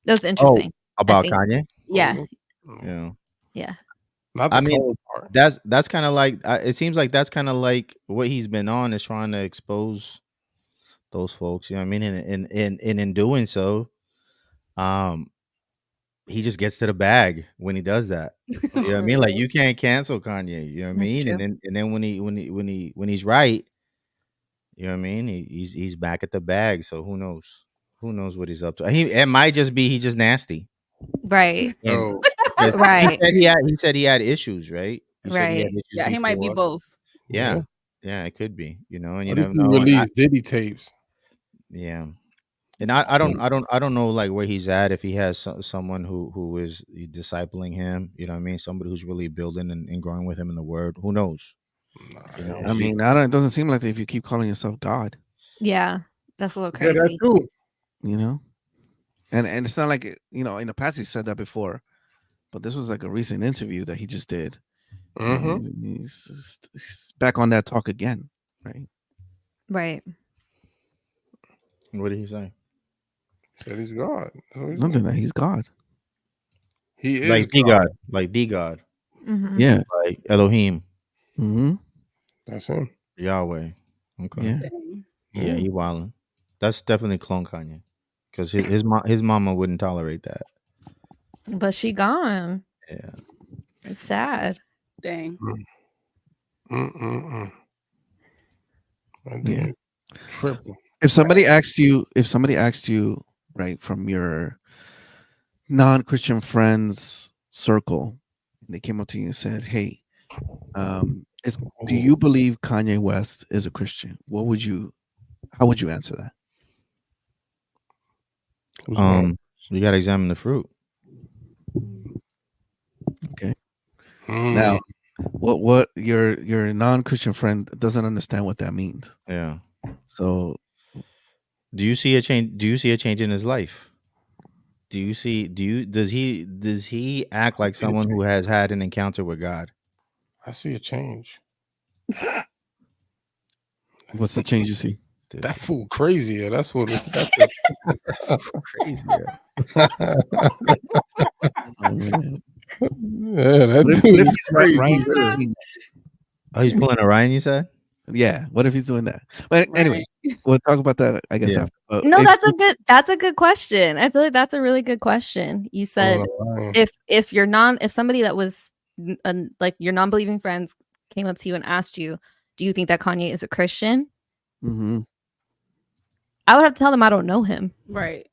That was interesting. About Kanye? Yeah. Yeah. Not the cold part. That's kind of like it seems like that's kind of like what he's been on is trying to expose those folks. You know what I mean? And in doing so, he just gets to the bag when he does that. You know what I mean? Like you can't cancel Kanye. You know what I mean? And then when he's right, you know what I mean? He's back at the bag. So who knows? Who knows what he's up to? It might just be he's just nasty. Right. Oh. Right. He said he had issues, right? Yeah, he might be both. Yeah, it could be. You know, and you never never know. Release Diddy tapes. Yeah, and I don't know like where he's at, if he has someone who is discipling him. You know what I mean? Somebody who's really building and growing with him in the word. Who knows? You know, I mean, it doesn't seem like if you keep calling yourself God. Yeah, that's a little crazy. Yeah, that's true. You know, and it's not like, you know, in the past he said that before, but this was like a recent interview that he just did. Mm-hmm. He's back on that talk again, right? Right. What did he say? Said he's God. Nothing that he's God. He is like the God, like the God. Mm-hmm. Yeah, like Elohim. Mm-hmm. That's him. Yahweh. Okay. Yeah, he wildin'. That's definitely clone Kanye, because his mama wouldn't tolerate that. But she gone. Yeah. It's sad. Dang. Yeah. Triple. If somebody asked you, right, from your non-Christian friends circle, and they came up to you and said, "Hey, do you believe Kanye West is a Christian?" How would you answer that? You got to examine the fruit. Okay. Now, what your non-Christian friend doesn't understand what that means. Yeah. So, do you see a change? Do you see a change in his life? Does he act like someone who has had an encounter with God? I see a change. What's the change you see? That fool crazier. That's what it's crazier. Yeah, that dude is crazy. Oh, he's pulling a Ryan, you said? Yeah. What if he's doing that? But anyway, we'll talk about that, I guess, after. No, that's a good question. I feel like that's a really good question. You said if somebody that was like your non-believing friends came up to you and asked you, do you think that Kanye is a Christian? Mm-hmm. I would have to tell them I don't know him. Right.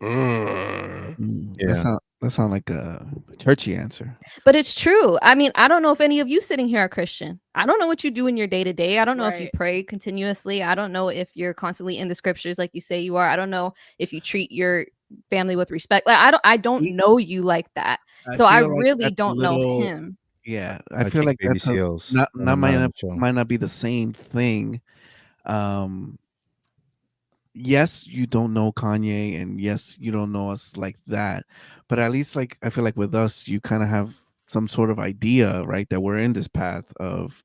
Yeah. That sound like a churchy answer. But it's true. I mean, I don't know if any of you sitting here are Christian. I don't know what you do in your day-to-day. I don't know if you pray continuously. I don't know if you're constantly in the scriptures like you say you are. I don't know if you treat your family with respect. Like I don't know you like that. So I really don't know him. Yeah. I feel like that's might not be the same thing. Yes, you don't know Kanye, and yes, you don't know us like that, but at least, like, I feel like with us, you kind of have some sort of idea, right, that we're in this path of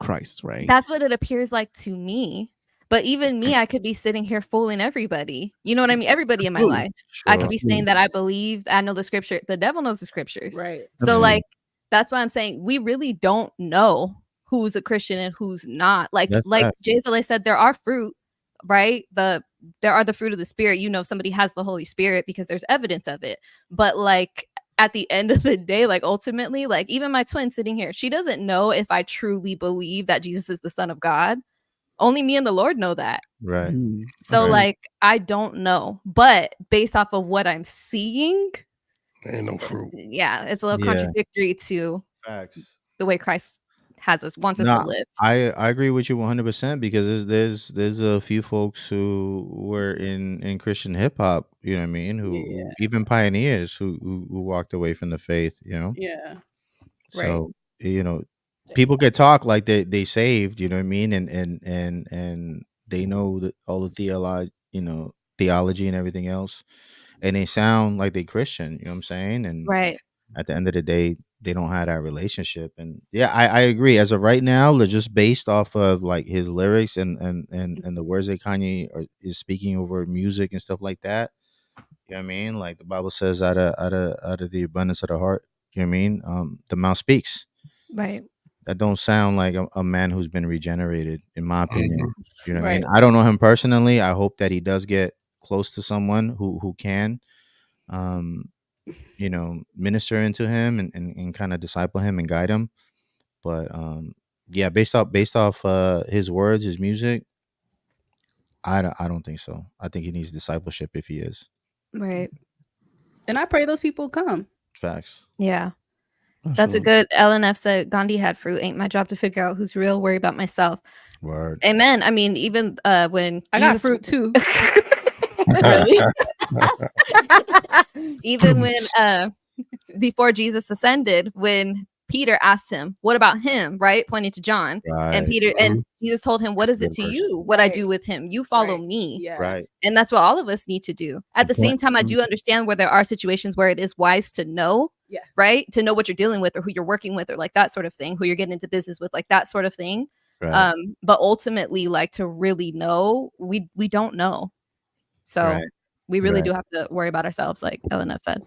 Christ, right? That's what it appears like to me. But even me, I could be sitting here fooling everybody. You know what I mean? Everybody in my life. Sure. I could be saying that I believe, I know the scripture. The devil knows the scriptures. Right. So like, that's why I'm saying we really don't know who's a Christian and who's not. Like Jay Zale said, there are fruit. Right, the there are the fruit of the spirit. You know, somebody has the Holy Spirit because there's evidence of it. But like at the end of the day, like ultimately, like even my twin sitting here, she doesn't know if I truly believe that Jesus is the Son of God. Only me and the Lord know that. Right. So like I don't know, but based off of what I'm seeing, ain't no fruit. Yeah, it's a little contradictory to Facts. The way Christ wants us to live. I agree with you 100% because there's a few folks who were in Christian hip hop, you know what I mean, who even pioneers who walked away from the faith, you know. Yeah. So you know, people could talk like they saved, you know what I mean, and they know all the theology and everything else, and they sound like they Christian, you know what I'm saying, and at the end of the day, they don't have that relationship. And I agree. As of right now, they're just based off of like his lyrics and the words that Kanye is speaking over music and stuff like that. You know what I mean? Like the Bible says, out of the abundance of the heart, you know what I mean? The mouth speaks. Right. That don't sound like a man who's been regenerated, in my opinion. You know what I mean? I don't know him personally. I hope that he does get close to someone who can, you know, minister into him and kind of disciple him and guide him. But based off his words, his music, I don't think so. I think he needs discipleship if he is. Right. And I pray those people come. Facts. Yeah. That's a good LNF said. Gandhi had fruit. Ain't my job to figure out who's real. Worry about myself. Word. Amen. I mean, even when I got fruit too. Even when before Jesus ascended, when Peter asked him, "What about him?" Right, pointing to John, and Peter and Jesus told him, "What is it to you? What I do with him? You follow me." Yeah. Right. And that's what all of us need to do. At the same time, I do understand where there are situations where it is wise to know, right, to know what you're dealing with or who you're working with or like that sort of thing, who you're getting into business with, like that sort of thing. Right. But ultimately, like to really know, we don't know. So we really do have to worry about ourselves, like LNF said.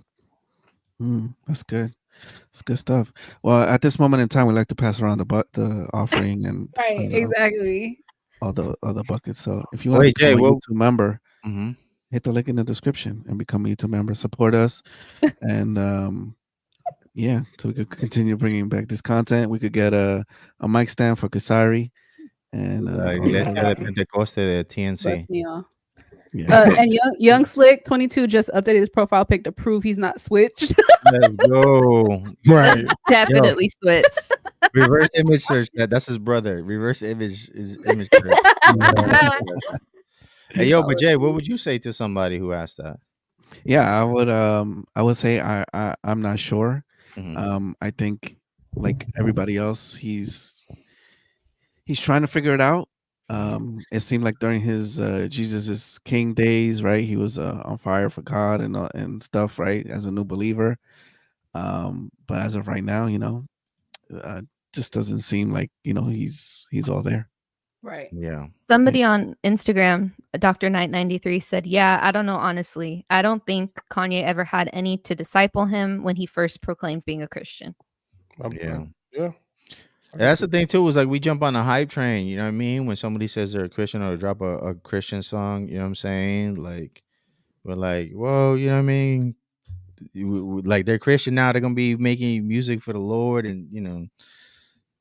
That's good. It's good stuff. Well, at this moment in time, we like to pass around the offering and exactly all the buckets. So if you want to become a YouTube member, hit the link in the description and become a YouTube member. Support us, and so we could continue bringing back this content. We could get a mic stand for Kasari, and Pentecoste de TNC. And young Slick 22 just updated his profile pic to prove he's not switched. Let's go. Right. Definitely switch. Reverse image search. That's his brother. Reverse image search. Hey, but Jay, what would you say to somebody who asked that? Yeah, I would say I'm not sure. I think like everybody else, he's trying to figure it out. It seemed like during his Jesus' King days, right? He was on fire for God and stuff, right? As a new believer. But as of right now, you know, just doesn't seem like, you know, he's all there. Right. Yeah. Somebody on Instagram, Dr. Knight 93 said, "Yeah, I don't know, honestly. I don't think Kanye ever had any to disciple him when he first proclaimed being a Christian." Yeah. That's the thing too, is like we jump on a hype train, you know what I mean? When somebody says they're a Christian or drop a Christian song, you know what I'm saying? Like we're like, whoa, you know what I mean? Like they're Christian now, they're gonna be making music for the Lord, and you know,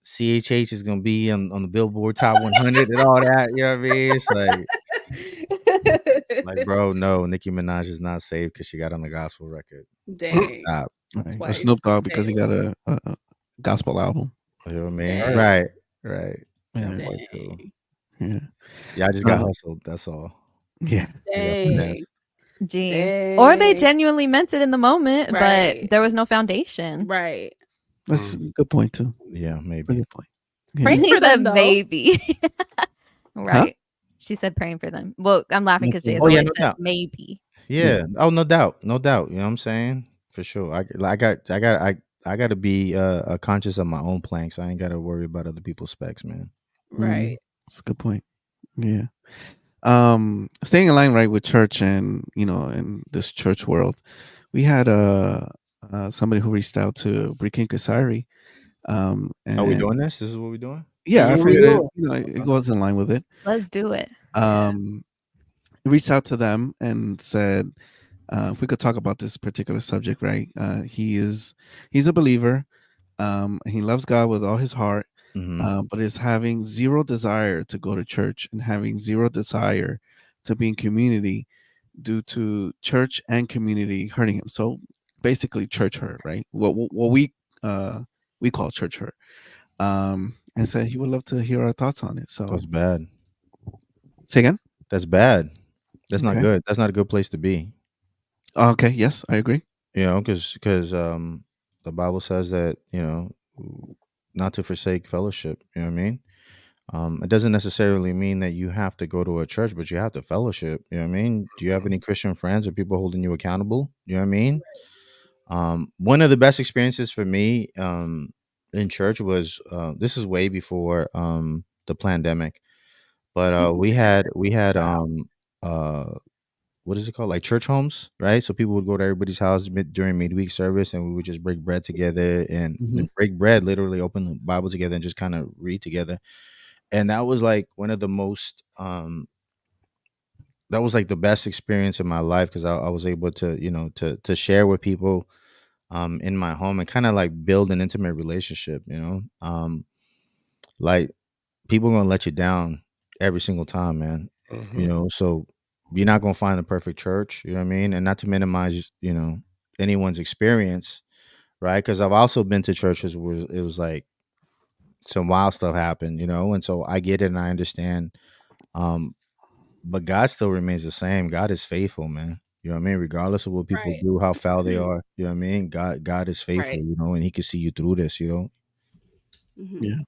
CHH is gonna be on the Billboard Top 100 and all that, you know what I mean? It's like bro, no, Nicki Minaj is not saved because she got on the gospel record. Dang. Stop. Right. Snoop Dogg because he got a gospel album. You know what I mean? Dang. Right. Yeah. Yeah, I just got hustled. That's all. Yeah. Gee. Or they genuinely meant it in the moment, but there was no foundation. Right. That's a good point too. Yeah, maybe. Good point. Praying for them, though. Maybe. Right. She said praying for them. Well, I'm laughing because Jay said doubt. Maybe. Yeah. Oh, no doubt. You know what I'm saying? For sure. I got to be conscious of my own planks. I ain't got to worry about other people's specs, man. Right. That's a good point. Yeah. Staying in line, right, with church and, you know, in this church world, we had somebody who reached out to Brikin Kasari. Are we doing this? This is what we're doing? Yeah, I figured it goes in line with it. Let's do it. reached out to them and said, if we could talk about this particular subject, right? He's a believer. He loves God with all his heart, but is having zero desire to go to church and having zero desire to be in community due to church and community hurting him. So basically, church hurt, right? What we call church hurt. And said he would love to hear our thoughts on it. So that's bad. Say again? That's bad. That's not good. That's not a good place to be. Okay. Yes, I agree. You know, because the Bible says that, you know, not to forsake fellowship. You know what I mean? It doesn't necessarily mean that you have to go to a church, but you have to fellowship. You know what I mean? Do you have any Christian friends or people holding you accountable? You know what I mean? One of the best experiences for me in church was this is way before the pandemic, but we had what is it called, like church homes, right? So people would go to everybody's house during midweek service, and we would just break bread together and break bread, literally open the Bible together and just kind of read together. And that was like one of the most that was like the best experience in my life, because I was able to, you know, to share with people in my home and kind of like build an intimate relationship, you know. Like people are gonna let you down every single time, man. You know, so you're not gonna find the perfect church, you know what I mean? And not to minimize, you know, anyone's experience, right? Because I've also been to churches where it was like some wild stuff happened, you know, and so I get it and I understand. But God still remains the same. God is faithful, man. You know what I mean? Regardless of what people do, how foul they are, you know what I mean? God is faithful, you know, and he can see you through this, you know? Yeah.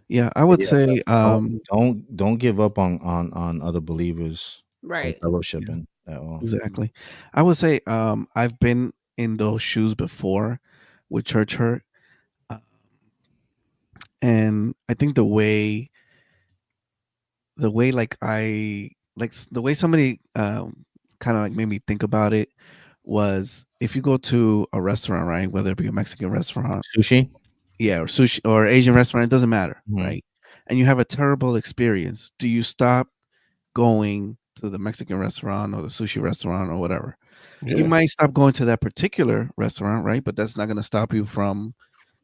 Yeah, I would say don't give up on other believers, right? Fellowshipping at all. Exactly. I would say I've been in those shoes before with church hurt, and I think the way like the way somebody kind of like made me think about it was, if you go to a restaurant, right, whether it be a Mexican restaurant, sushi, or sushi or Asian restaurant, it doesn't matter, right? And you have a terrible experience, do you stop going to the Mexican restaurant or the sushi restaurant or whatever? You might stop going to that particular restaurant, right? But that's not going to stop you from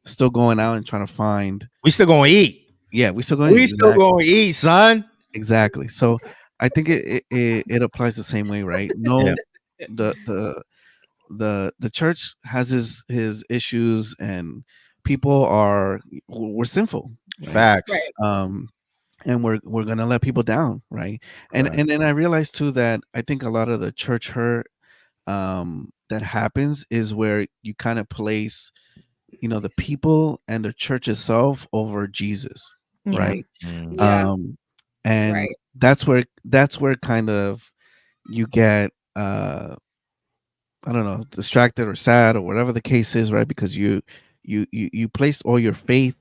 still going out and trying to find. We still going to eat. Yeah, we still going to eat. Still going to eat, son. Exactly. So I think it applies the same way, right? No, the church has his issues, and we're sinful. Right? Facts. And we're gonna let people down, right? And then I realized too that I think a lot of the church hurt that happens is where you kind of place, you know, the people and the church itself over Jesus, right? And that's where kind of you get I don't know, distracted or sad or whatever the case is, right? Because you placed all your faith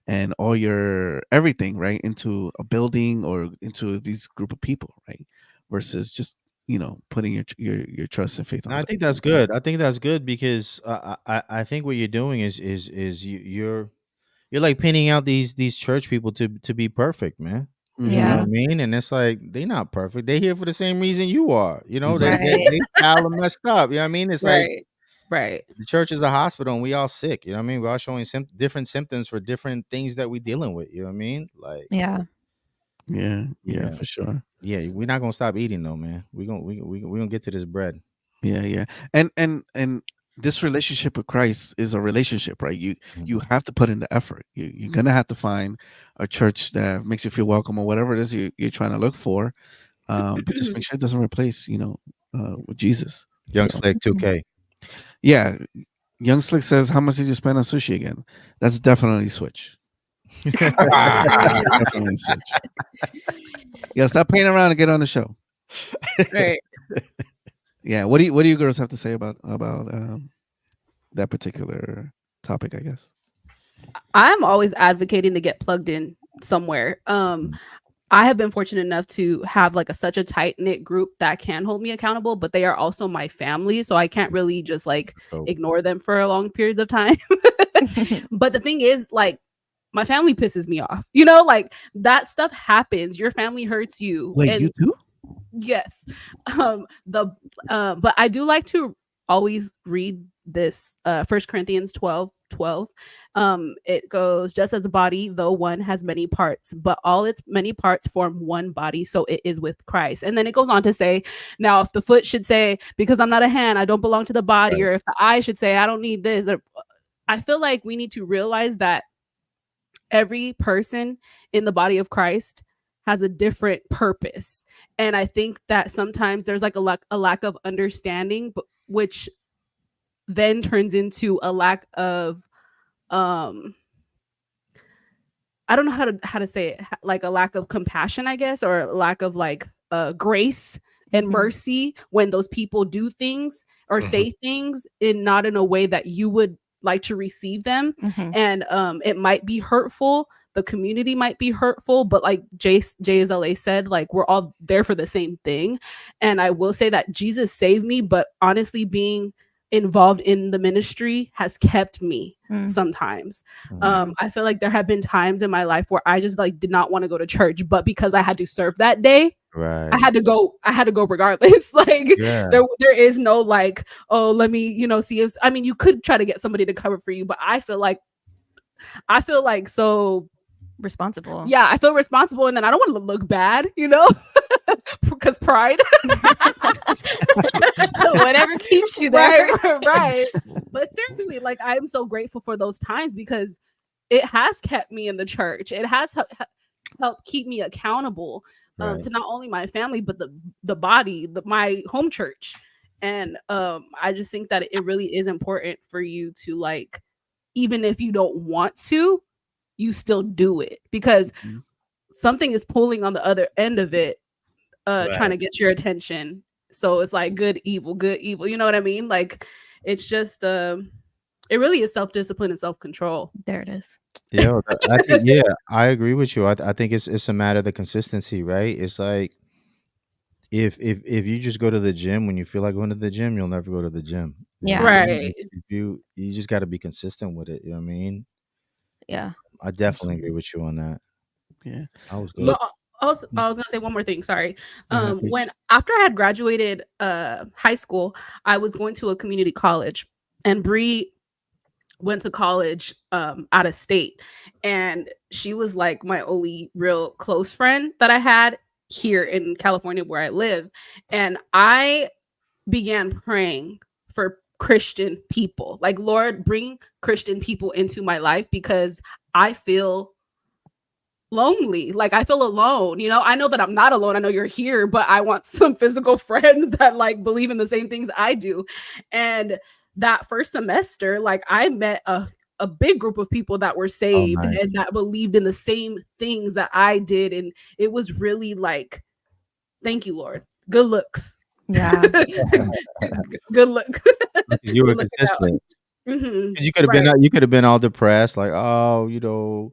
and all your everything, right, into a building or into these group of people, right? Versus just, you know, putting your trust and faith on. I think that's good. I think that's good because I think what you're doing is you're like pinning out these church people to be perfect, man. You know what I mean? And it's like, they're not perfect. They're here for the same reason you are. You know, they foul and messed up. You know what I mean? It's like, the church is a hospital and we all sick. You know what I mean? We're all showing different symptoms for different things that we're dealing with. You know what I mean? Like, yeah, for sure. Yeah, we're not gonna stop eating though, man. We gonna get to this bread. Yeah. And this relationship with Christ is a relationship, right? You have to put in the effort. You're gonna have to find a church that makes you feel welcome or whatever it is you're trying to look for. But just make sure it doesn't replace, you know, with Jesus. Young Slick 2K. Yeah, Young Slick says, "How much did you spend on sushi again?" That's definitely switch. Definitely switch. Yeah, stop playing around and get on the show. Right. Yeah. What do you girls have to say about that particular topic, I guess? I'm always advocating to get plugged in somewhere. I have been fortunate enough to have like such a tight knit group that can hold me accountable, but they are also my family, so I can't really just like ignore them for long periods of time. But the thing is, like, my family pisses me off. You know, like that stuff happens. Your family hurts you. Wait, you do? Yes. But I do like to always read this 1 Corinthians 12:12. It goes, just as a body, though one has many parts, but all its many parts form one body, so it is with Christ. And then it goes on to say, now if the foot should say, because I'm not a hand, I don't belong to the body, or if the eye should say, I don't need this, or I feel like we need to realize that every person in the body of Christ has a different purpose. And I think that sometimes there's like a lack of understanding, which then turns into a lack of I don't know how to say it, like a lack of compassion, I guess, or a lack of like grace and mercy when those people do things or say things not in a way that you would like to receive them. And it might be hurtful, the community might be hurtful, but like JSLA said, like we're all there for the same thing. And I will say that Jesus saved me, but honestly, being involved in the ministry has kept me sometimes. I feel like there have been times in my life where I just like did not want to go to church, but because I had to serve that day, I had to go regardless. Like there is no like, oh, let me, see if, I mean, you could try to get somebody to cover for you, but I feel like so responsible. Yeah, I feel responsible, and then I don't want to look bad, because pride. Whatever keeps you there. Right. But seriously, like I'm so grateful for those times because it has kept me in the church. It has helped keep me accountable to not only my family but the body, my home church. And I just think that it really is important for you to like, even if you don't want to, you still do it because something is pulling on the other end of it, trying to get your attention. So it's like good, evil. You know what I mean? Like it's just, it really is self-discipline and self-control. There it is. Yeah, I agree with you. I think it's a matter of the consistency, right? It's like if you just go to the gym when you feel like going to the gym, you'll never go to the gym. Yeah. Right. If you just got to be consistent with it. You know what I mean? Yeah. I definitely agree with you on that. Yeah. I was good. But also, I was gonna say one more thing. Sorry. When after I had graduated high school, I was going to a community college, and Bree went to college out of state, and she was like my only real close friend that I had here in California where I live, and I began praying for Christian people. Like, Lord, bring Christian people into my life because I feel lonely. Like I feel alone. I know that I'm not alone. I know you're here, but I want some physical friends that like believe in the same things I do. And that first semester, like I met a big group of people that were saved and that believed in the same things that I did. And it was really like, thank you, Lord. Good looks. Yeah. Good look. You were consistent. You could have been all depressed, like, oh,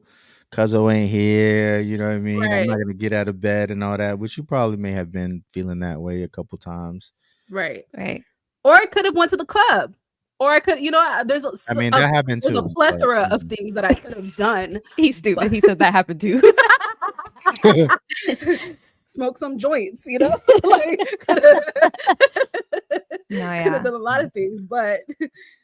Cuzzo ain't here, you know what I mean? I'm not gonna get out of bed and all that, which you probably may have been feeling that way a couple times. Right. Or I could have went to the club. Or I could, there's that happened too. There's a plethora of things that I could have done. He's stupid. He said that happened too. Smoke some joints, like could have done a lot of things, but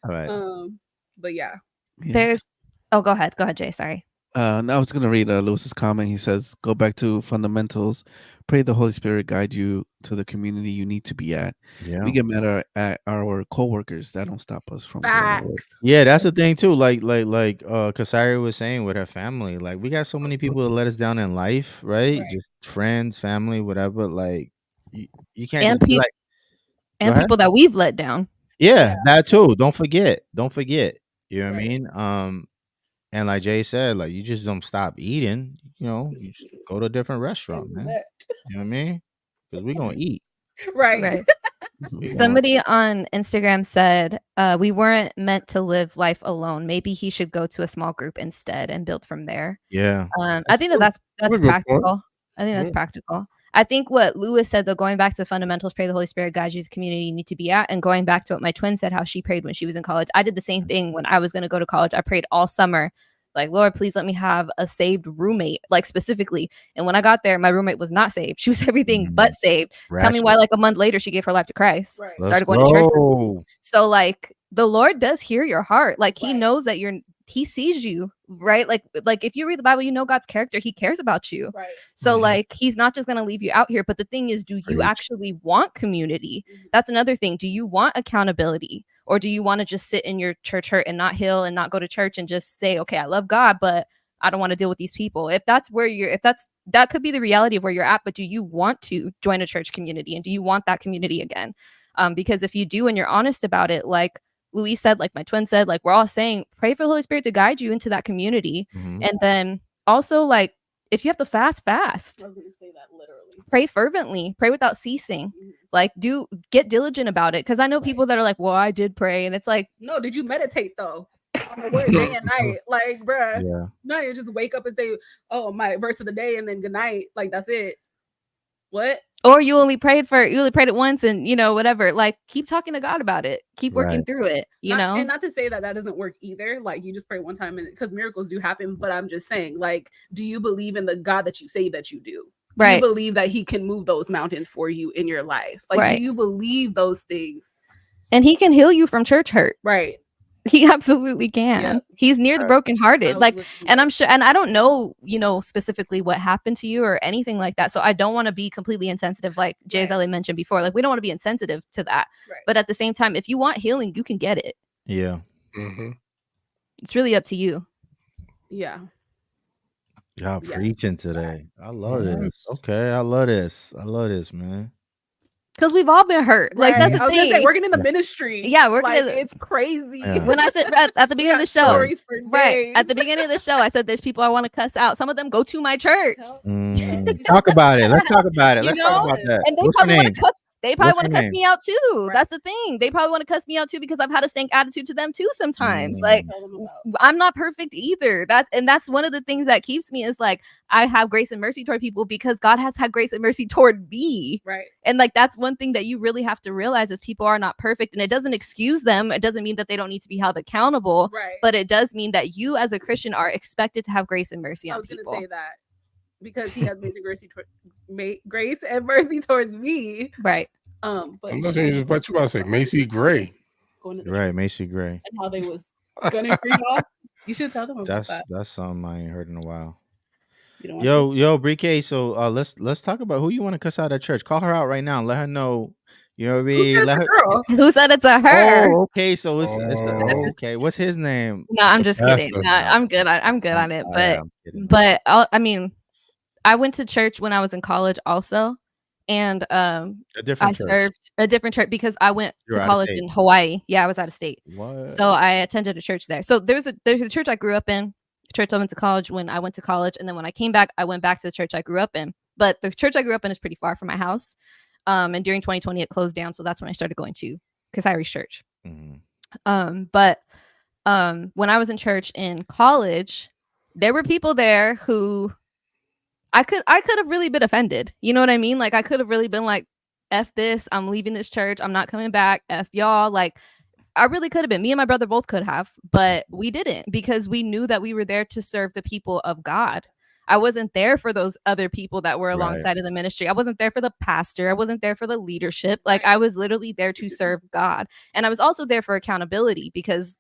all right. But yeah. There's go ahead, Jay. Sorry. I was going to read Lewis's comment. He says, go back to fundamentals. Pray the Holy Spirit guide you to the community you need to be at. Yeah. We get mad at our coworkers. That don't stop us from Yeah, that's the thing too. Like Kasari was saying with her family. Like we got so many people that let us down in life, right? Just friends, family, whatever. Like you can't and just be like people that we've let down. Yeah, that too. Don't forget. You know what I mean? And like Jay said, like you just don't stop eating. You just go to a different restaurant, man. You know what I mean? Because we're gonna eat. Right. Somebody on Instagram said we weren't meant to live life alone. Maybe he should go to a small group instead and build from there. Yeah. I think that's practical. I think that's practical. I think what Lewis said, though, going back to the fundamentals, pray the Holy Spirit guides you to the community you need to be at, and going back to what my twin said, how she prayed when she was in college. I did the same thing when I was going to go to college. I prayed all summer Like, Lord, please let me have a saved roommate, like specifically. And when I got there, my roommate was not saved. She was everything but saved. Tell me why, like a month later, she gave her life to Christ, started going to church. So like the Lord does hear your heart. Like he knows that he sees you, right? Like if you read the Bible, you know God's character. He cares about you. Right. So like he's not just going to leave you out here. But the thing is, do you actually want community? That's another thing. Do you want accountability? Or do you want to just sit in your church hurt and not heal and not go to church and just say, okay, I love God, but I don't want to deal with these people? If that's where that could be the reality of where you're at, but do you want to join a church community? And do you want that community again? Because if you do and you're honest about it, like Louise said, like my twin said, like we're all saying, pray for the Holy Spirit to guide you into that community. And then also, like, if you have to fast. I was going to say that literally. Pray fervently, pray without ceasing. Like, get diligent about it. Because I know people that are like, well, I did pray. And it's like, no, did you meditate though? On the word day and night? Like, bruh, no, you just wake up and say, oh, my verse of the day, and then good night. Like, that's it. What? Or you only prayed it once and, you know, whatever. Like, keep talking to God about it. Keep working through it, you know? And not to say that doesn't work either. Like, you just pray one time because miracles do happen. But I'm just saying, like, do you believe in the God that you say that you do? Do you believe that he can move those mountains for you in your life? Like, do you believe those things? And he can heal you from church hurt. Right. He absolutely can. Yeah. He's near the brokenhearted. Like, and I'm sure, and I don't know, you know, specifically what happened to you or anything like that. So I don't want to be completely insensitive, like JSLA mentioned before. Like, we don't want to be insensitive to that. Right. But at the same time, if you want healing, you can get it. Yeah. It's really up to you. Yeah. Y'all preaching today. I love this. Okay, I love this, man. Because we've all been hurt. Like, that's the thing. Working in the ministry. Yeah, it's crazy. Yeah. When I said at the beginning of the show, at the beginning of the show, I said there's people I want to cuss out. Some of them go to my church. Talk about it. Let's talk about it. Let's talk about that. And they probably want to cuss. They probably want to cuss me out too. Right. That's the thing. They probably want to cuss me out too because I've had a stank attitude to them too sometimes. Like, I'm not perfect either. That's one of the things that keeps me is like, I have grace and mercy toward people because God has had grace and mercy toward me. Right. And like, that's one thing that you really have to realize is people are not perfect, and it doesn't excuse them. It doesn't mean that they don't need to be held accountable. Right. But it does mean that you as a Christian are expected to have grace and mercy on people. I was going to say that. Because he has grace and mercy towards me. Right. But I'm not saying what you about to say, Macy Gray. Right, Macy Gray. And how they was gonna bring off. You should tell them about that. That's something I ain't heard in a while. Yo, Brike. So let's talk about who you want to cuss out at church. Call her out right now. Let her know. You know what I mean? Who said it's a her? Oh, okay. So it's okay. What's his name? No, I'm just kidding. No, I'm good on it. But I mean, I went to church when I was in college also. And I served a different church because I went to college in Hawaii. Yeah, I was out of state. What? So I attended a church there. So there's a church I grew up in, a church I went to college when I went to college. And then when I came back, I went back to the church I grew up in. But the church I grew up in is pretty far from my house. And during 2020, it closed down. So that's when I started going to Irish church. But when I was in church in college, there were people there who I could have really been offended. You know what I mean? Like, I could have really been like, F this, I'm leaving this church. I'm not coming back. F y'all. Like, I really could have been. Me and my brother both could have, but we didn't because we knew that we were there to serve the people of God. I wasn't there for those other people that were alongside of the ministry. I wasn't there for the pastor. I wasn't there for the leadership. Like, I was literally there to serve God. And I was also there for accountability because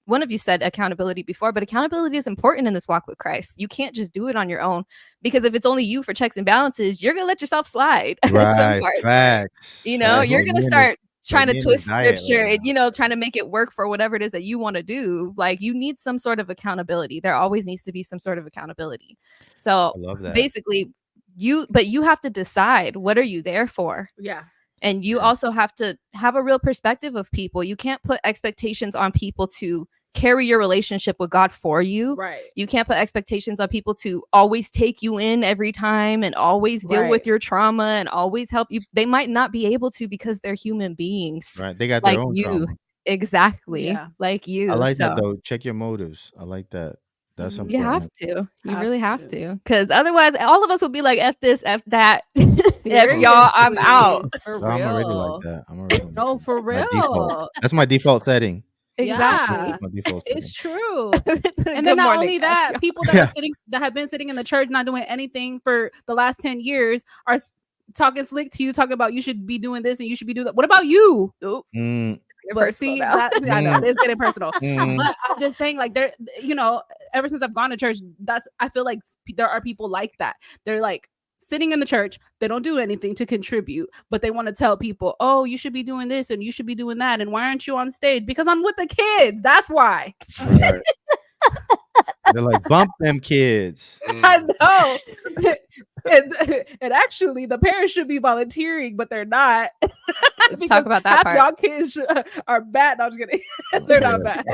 one of you said accountability before, but accountability is important in this walk with Christ. You can't just do it on your own because if it's only you for checks and balances, you're going to let yourself slide. Right. Facts. You know, you're going to start trying to twist scripture and, you know, trying to make it work for whatever it is that you want to do. Like, you need some sort of accountability. There always needs to be some sort of accountability. So basically you have to decide, what are you there for? Yeah. And you also have to have a real perspective of people. You can't put expectations on people to carry your relationship with God for you. Right. You can't put expectations on people to always take you in every time and always deal with your trauma and always help you. They might not be able to because they're human beings. Right. They got their own trauma. Exactly. Yeah. Like you. I like that though. Check your motives. I like that. That's important. You have to. You really have to. Because otherwise, all of us will be like, F this, F that. F y'all, I'm out. For real. I'm already like that. No, for real. That's my default setting. Yeah, My default it's setting. true. Good And then not morning, only that, guys. people that have been sitting in the church not doing anything for the last 10 years are talking slick to you, talking about you should be doing this and you should be doing that. What about you? Oop, Mm, But see that I know it's getting personal. mm. But I'm just saying, like, there, ever since I've gone to church, I feel like there are people like that. They're like sitting in the church, they don't do anything to contribute, but they want to tell people, oh, you should be doing this and you should be doing that, and why aren't you on stage? Because I'm with the kids. That's why. Right. They're like, bump them kids. I know. and actually, the parents should be volunteering, but they're not. Talk about that half part. y'all kids are bad. No, I'm just kidding. They're not bad.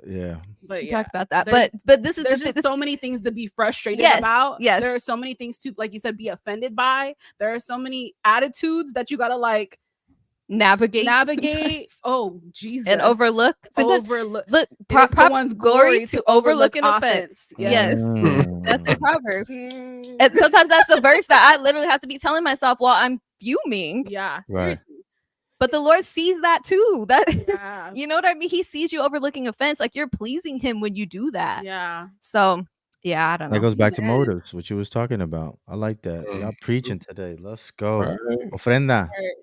Yeah. But Talk about that. There's- But this is There's just so many things to be frustrated Yes, about. yes. There are so many things to, like you said, be offended by. There are so many attitudes that you gotta like navigate. Oh, Jesus. And overlook. Look, Look, it is to one's glory to overlook an offense. Yes. Mm. That's in Proverbs. And sometimes that's the verse that I literally have to be telling myself while I'm fuming. Yeah, Right. seriously. But the Lord sees that too. That Yeah. you know what I mean? He sees you overlooking offense. Like, you're pleasing him when you do that. Yeah. So yeah, I don't know. That goes back to motives, what you was talking about. I like that. Y'all preaching today. Let's go. Right. Ofrenda. Right.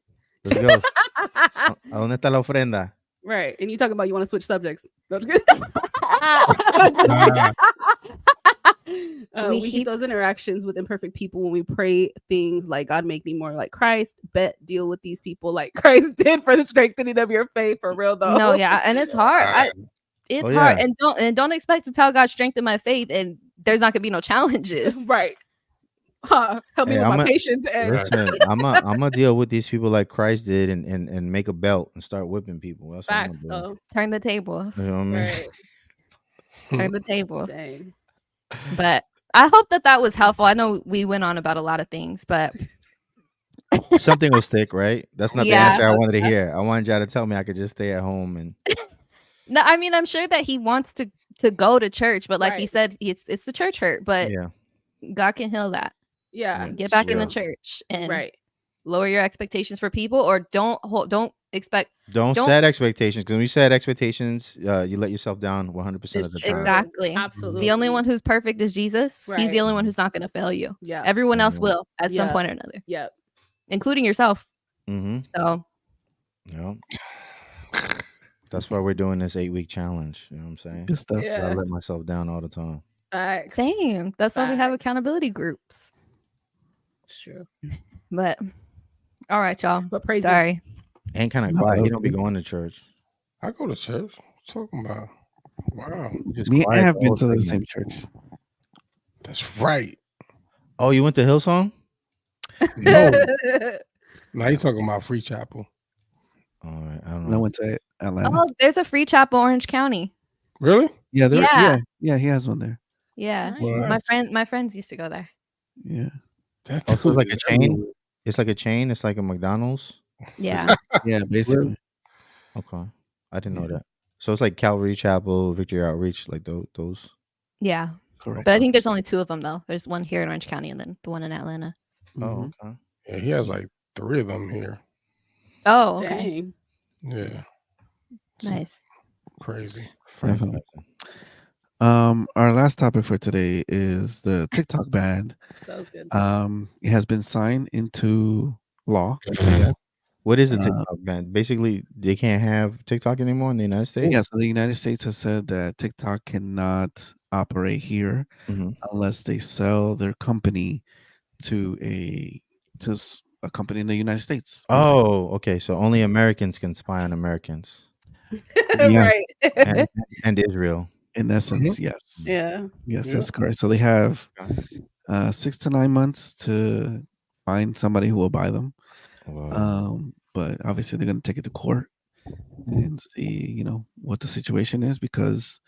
Let's go. ¿A dónde está la ofrenda? Right. And you talking about you want to switch subjects. That's good. We keep those interactions with imperfect people when we pray things like, God, make me more like Christ. Deal with these people like Christ did for the strengthening of your faith. For real though. No, yeah, and it's hard. It's hard, and don't expect to tell God strengthen my faith, and there's not gonna be no challenges. Right. Help me with my patience. And Listen, I'm gonna deal with these people like Christ did, and make a belt and start whipping people. That's facts. what I'm gonna do. Turn the tables. You know what I mean? Right. Turn the tables. Dang. But I hope that was helpful. I know we went on about a lot of things, but Something will stick, right? That's not Yeah. the answer I wanted to hear. I wanted y'all to tell me I could just stay at home and no, I mean, I'm sure that he wants to go to church, but like he Right. said, it's the church hurt, but yeah. God can heal that. Yeah. Get back in the true. church and Right. lower your expectations for people, or don't expect. Don't set expectations, because when you set expectations, you let yourself down 100% of the time. Exactly. Absolutely. The only one who's perfect is Jesus. He's Right. the only one who's not going to fail you. Yeah. Everyone else Mhm. will at some Yeah. point or another, Yep. including yourself. Mm-hmm. So Yeah. That's why we're doing this 8-week challenge. You know what I'm saying? Good stuff. Yeah. I let myself down all the time. Facts. same. That's why we have Facts. accountability groups. It's true. But all right, y'all. But praise Sorry. And kind of No, quiet. He that's don't be good. going to church. I go to church. What you talking about? Wow. Just Me, I quiet have the been whole to the segment. same church. That's right. Oh, you went to Hillsong? No. him. Now you talking about Free Chapel. All right. I don't When I know. went to Atlanta. Oh, there's a free chapel, Orange County. Really? Yeah, Yeah. yeah, he has one there. Yeah, Nice. my friends used to go there. Yeah, That's Oh, so it's like a chain? It's like a chain? It's like a McDonald's? Yeah, yeah, basically. Okay. I didn't know that. So it's like Calvary Chapel, Victory Outreach, like those. yeah. Correct. But I think there's only two of them though. There's one here in Orange County, and then the one in Atlanta. Oh, Mhm. okay. Yeah, he has like 3 of them here. Oh, okay. Dang. Yeah. Nice. Crazy. Frank Definitely. Hudson. Our last topic for today is the TikTok ban. That was good. It has been signed into law. What is the TikTok ban? Basically, they can't have TikTok anymore in the United States? Yeah, so the United States has said that TikTok cannot operate here Mhm. unless they sell their company to a company in the United States. Oh, okay. So only Americans can spy on Americans Yes. Right. and Israel. In essence, yes. Yeah. Yes, Yeah. that's correct. So they have 6 to 9 months to find somebody who will buy them. Wow. But obviously they're going to take it to court and see, what the situation is, because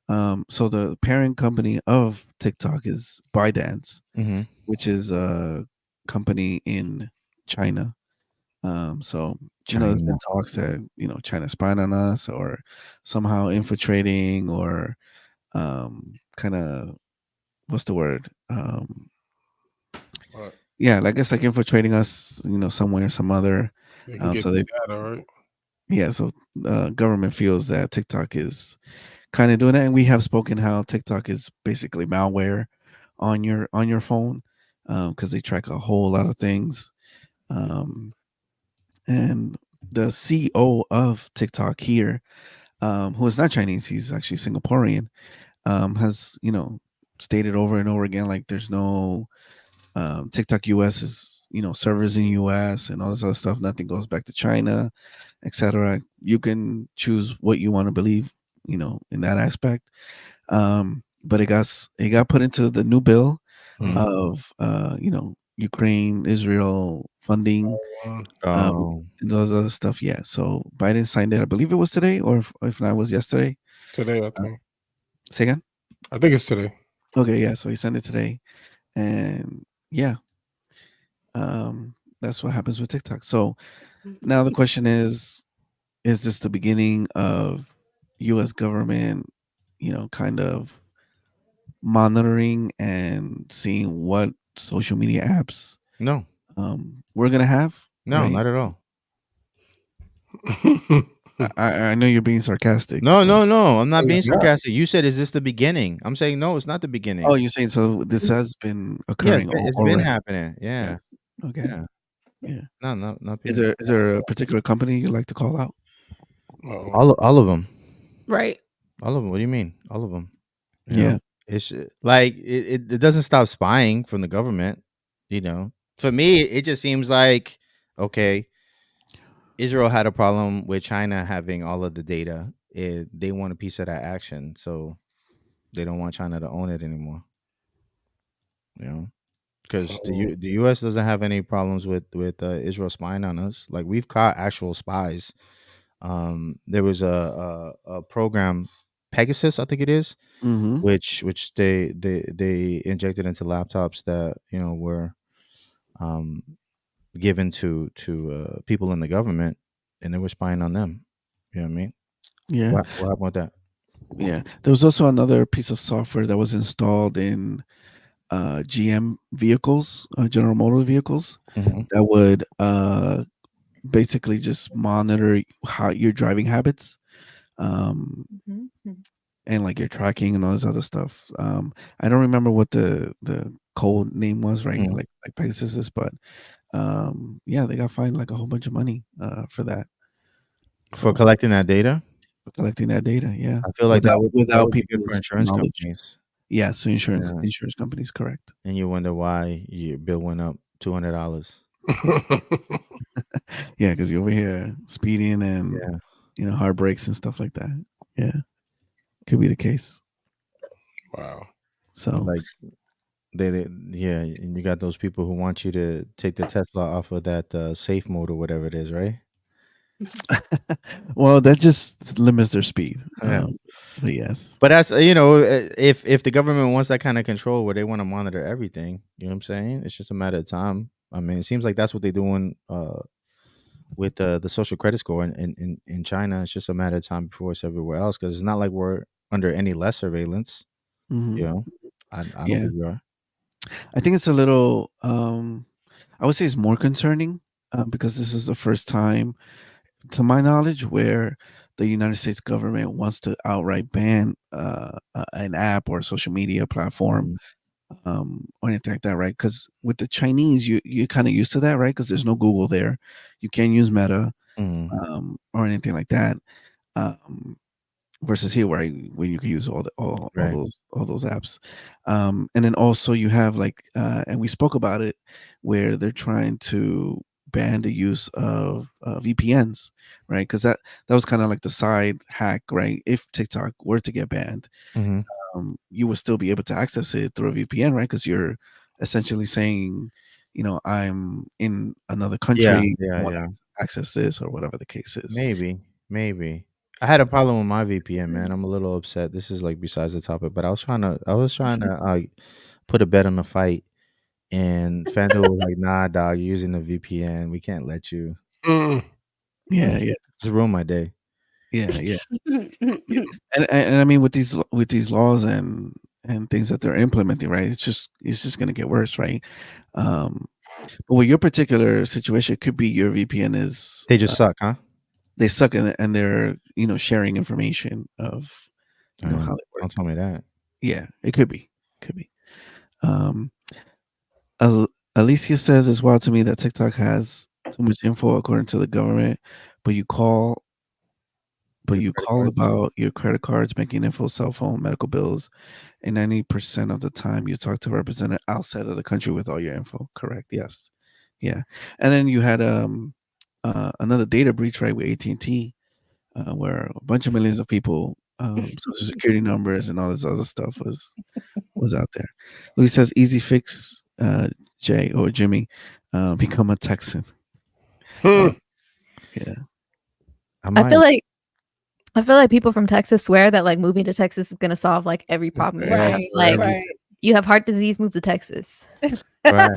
so the parent company of TikTok is ByteDance, Mhm. which is a company in China. So there's been China. talks that China's spying on us, or somehow infiltrating, or kind of, what's the word? Yeah, I guess like infiltrating us, some way or some other. They can get So the they, data, right? Yeah, so government feels that TikTok is kind of doing it, and we have spoken how TikTok is basically malware on your phone, because they track a whole lot of things. And the CEO of TikTok here, who is not Chinese, he's actually Singaporean, has stated over and over again, like, there's no TikTok US is servers in US and all this other stuff. Nothing goes back to China, etc. You can choose what you want to believe, in that aspect. But it got put into the new bill of Ukraine, Israel funding, and those other stuff. Yeah. So Biden signed it. I believe it was today, or if not, it was yesterday. Today, I think. Say again? I think it's today. Okay, yeah. So he signed it today, and yeah, that's what happens with TikTok. So now the question is this the beginning of U.S. government, kind of monitoring and seeing what social media apps No, we're gonna have? no, right? not at all. I know you're being sarcastic. No, I'm not being it's not. sarcastic. You said, "Is this the beginning?" I'm saying, no, it's not the beginning. Oh, you're saying so? This has been Yeah, occurring. it's been already. happening. Yeah, Yes. Okay. yeah. Yeah. No, not Is being. there a particular company you'd like to call out? All of them. Right. All of them. What do you mean? All of them. Yeah. It's like it doesn't stop spying from the government. For me, it just seems like, okay, Israel had a problem with China having all of the data. They want a piece of that action, so they don't want China to own it anymore. Because the U.S. doesn't have any problems with Israel spying on us. Like, we've caught actual spies. There was a program, Pegasus, I think it is, Mm-hmm. which they injected into laptops that were given to people in the government, and they were spying on them. You know what I mean? Yeah. What happened with that? Yeah. There was also another piece of software that was installed in GM vehicles, General Motors vehicles, that would basically just monitor how your driving habits, and like your tracking and all this other stuff. I don't remember what the code name was, right? Like Pegasus, but yeah, they got fined like a whole bunch of money for that. For collecting that data? For collecting that data, yeah. I feel like that would be good people's for insurance knowledge. companies. Yeah, so insurance companies, correct. And you wonder why your bill went up $200. Yeah, because you're over here speeding and hard brakes and stuff like that. Yeah, could be the case. Wow. So like and you got those people who want you to take the Tesla off of that safe mode or whatever it is, right? well, that just limits their speed. Yeah. But yes. But that's if the government wants that kind of control where they want to monitor everything, you know what I'm saying? It's just a matter of time. I mean, it seems like that's what they're doing with the social credit score in China. It's just a matter of time before it's everywhere else, because it's not like we're under any less surveillance. I don't think we are. I think it's a little I would say it's more concerning because this is the first time, to my knowledge, where the United States government wants to outright ban an app or a social media platform or anything like that, right? Because with the Chinese, you're kind of used to that, right? Because there's no Google there. You can't use Meta or anything like that. Versus here, where when you can use all those apps, and then also you have like, and we spoke about it, where they're trying to ban the use of VPNs, right? Because that was kind of like the side hack, right? If TikTok were to get banned, you would still be able to access it through a VPN, right? Because you're essentially saying, I'm in another country, I want to access this or whatever the case is. Maybe. I had a problem with my VPN, man. I'm a little upset. This is like besides the topic, but I was trying to put a bet on the fight, and FanDuel was like, "Nah, dog, you're using the VPN. We can't let you." Yeah. Just ruined my day. Yeah. And I mean, with these laws and things that they're implementing, right? It's just gonna get worse, right? But with your particular situation, it could be your VPN is They just suck, huh? they suck in it, and they're sharing information of how they work. Don't tell me that. Yeah, it could be. Alicia says it's wild to me that TikTok has too much info according to the government, but you call about your credit cards, banking info, cell phone, medical bills, and 90% of the time you talk to a representative outside of the country with all your info. Correct? Yes. Yeah. And then you had another data breach, right, with AT&T, where a bunch of millions of people, social security numbers and all this other stuff was out there. Louis says, easy fix, Jay or Jimmy, become a Texan. Yeah. I feel like people from Texas swear that like moving to Texas is gonna solve like every problem you have. Like you have heart disease, move to Texas. Right.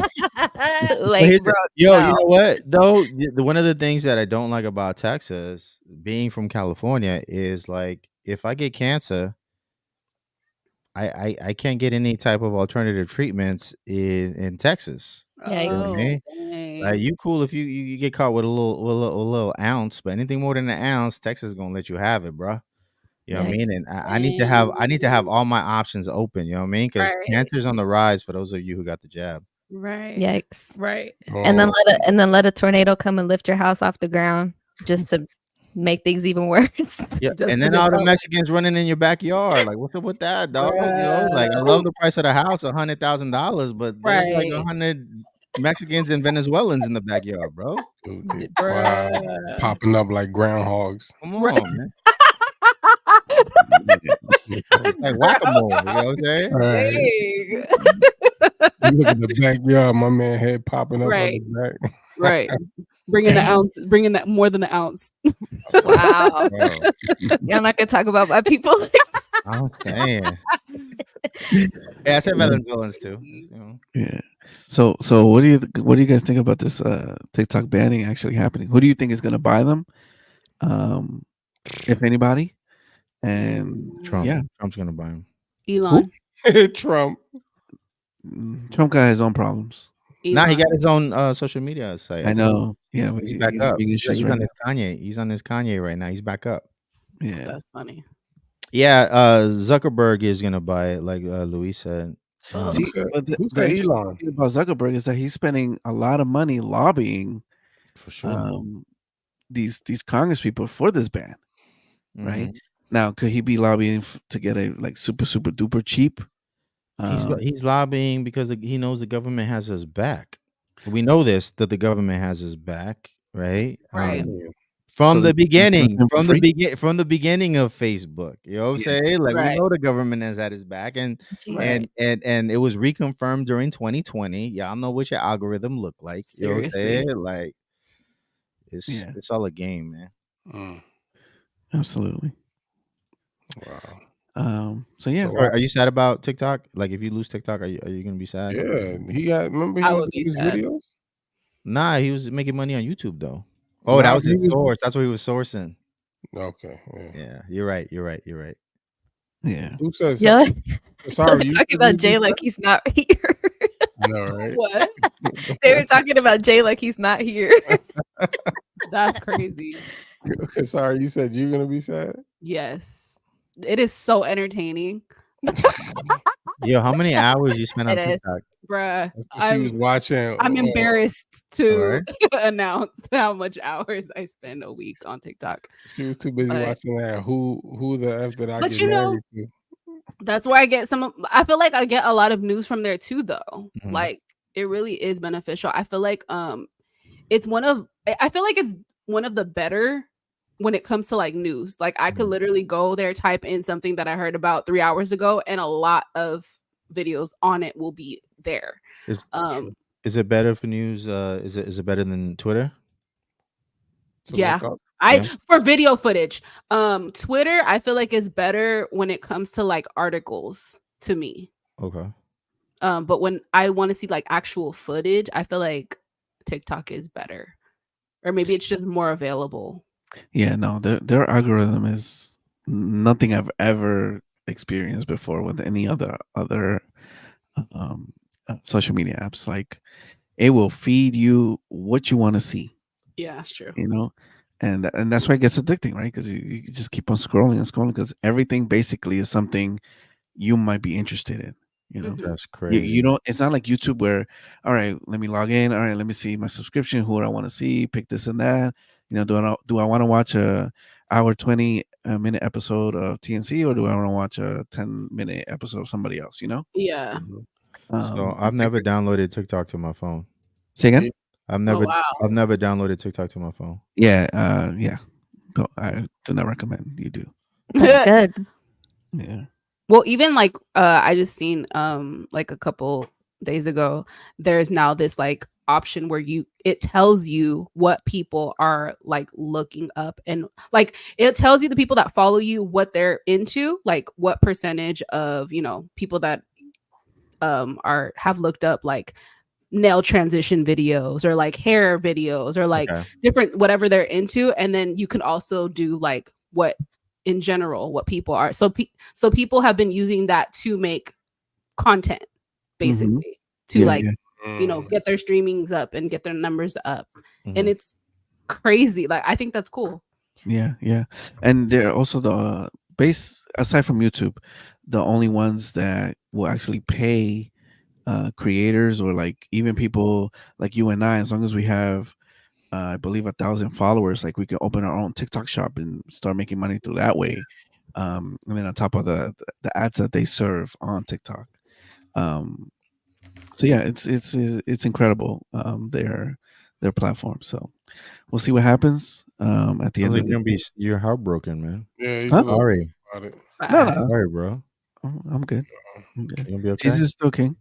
Like, bro, you know what though? One of the things that I don't like about Texas, being from California, is like if I get cancer, I can't get any type of alternative treatments in Texas. Yeah, you know what I mean? Like you cool if you get caught with a little ounce, but anything more than an ounce, Texas is gonna let you have it, bro. You know what I mean? And I need to have all my options open. You know what I mean? Because cancer's on the rise for those of you who got the jab. Right. Yikes. Right. And then let a tornado come and lift your house off the ground just to make things even worse. Yeah. And then all the Mexicans running in your backyard. Like, what's up with that, dog? Like, I love the price of the house, $100,000, but there's like 100 Mexicans and Venezuelans in the backyard, bro. Wow. Popping up like groundhogs. Come on, man. It's like whack-a-mole, you know what I'm saying? Right. You look at the backyard, my man head popping up on the back. Right. Bringing that more than an ounce. Wow. Y'all not gonna talk about my people. I'm saying. Yeah, I said Venezuelans too. Yeah. So what do you guys think about this TikTok banning actually happening? Who do you think is gonna buy them? If anybody? And Trump. Yeah, Trump's gonna buy him. Elon. Trump got his own problems. Nah, he got his own social media site. I know. Yeah, he's back up. He's right on his Kanye. He's on his Kanye right now. He's back up. Yeah, that's funny. Yeah, Zuckerberg is gonna buy it, like Luis said. See, but the interesting thing about Zuckerberg is that he's spending a lot of money lobbying for sure these Congress people for this ban, right? Now, could he be lobbying to get a like super duper cheap? He's lobbying because he knows the government has his back. We know this, that the government has his back, right? Right. From the beginning of Facebook, you know what I'm saying? Like we know the government has had his back, and it was reconfirmed during 2020. Y'all know what your algorithm looked like. You know what I'm saying? Like it's all a game, man. Absolutely. Wow. So yeah. Are you sad about TikTok? Like if you lose TikTok, are you gonna be sad? Yeah. Remember I would be sad. videos? Nah, he was making money on YouTube though. Oh, that was his source. That's what he was sourcing. Okay. Yeah, you're right. Yeah. Who says Yeah. Sorry, you talking about Jay like he's not here. I know, right? What? They were talking about Jay like he's not here. That's crazy. Okay, sorry, you said you're gonna be sad? Yes. It is so entertaining. Yo, how many hours you spent on TikTok? Bruh, She was watching. I'm embarrassed to announce how much hours I spend a week on TikTok. She was too busy watching that. Who the F did I But get you know, married to? That's where I get I feel like I get a lot of news from there too, though. Like it really is beneficial. I feel like it's one of the better when it comes to like news. Like I could literally go there, type in something that I heard about 3 hours ago, and a lot of videos on it will be there. Is it better for news? Is it better than Twitter? Yeah. For video footage. Twitter, I feel like is better when it comes to like articles to me. Okay. But when I want to see like actual footage, I feel like TikTok is better. Or maybe it's just more available. Yeah, no, their algorithm is nothing I've ever experienced before with any other social media apps. Like it will feed you what you want to see. Yeah, that's true. You know, and that's why it gets addicting, right? Because you just keep on scrolling and scrolling because everything basically is something you might be interested in. You know, That's crazy. you don't. It's not like YouTube where, all right, let me log in. All right, let me see my subscription. Who do I want to see? Pick this and that. You know, do I want to watch a hour 20-minute episode of TNC, or do I want to watch a 10-minute episode of somebody else? You know. Yeah. So I've never downloaded TikTok to my phone. Say again. I've never wow. I've never downloaded TikTok to my phone. Yeah. Yeah. I do not recommend you do. That's good. Yeah. Well, even like I just seen like a couple days ago, there's now this like option where it tells you what people are like looking up, and like it tells you the people that follow you, what they're into, like what percentage of, you know, people that have looked up like nail transition videos or like hair videos or like different whatever they're into, and then you can also do like what in general what people are, so people have been using that to make content basically to you know, get their streamings up and get their numbers up, and it's crazy. Like I think that's cool. Yeah, and they're also the base aside from YouTube, the only ones that will actually pay creators or like even people like you and I, as long as we have I believe 1,000 followers, like we can open our own TikTok shop and start making money through that way. And then on top of the ads that they serve on TikTok. So yeah, it's incredible. Their platform. So we'll see what happens. At the end of the you're heartbroken, man. Yeah, sorry. No, sorry, bro. I'm good. I'm good. You'll be okay. Jesus is still king.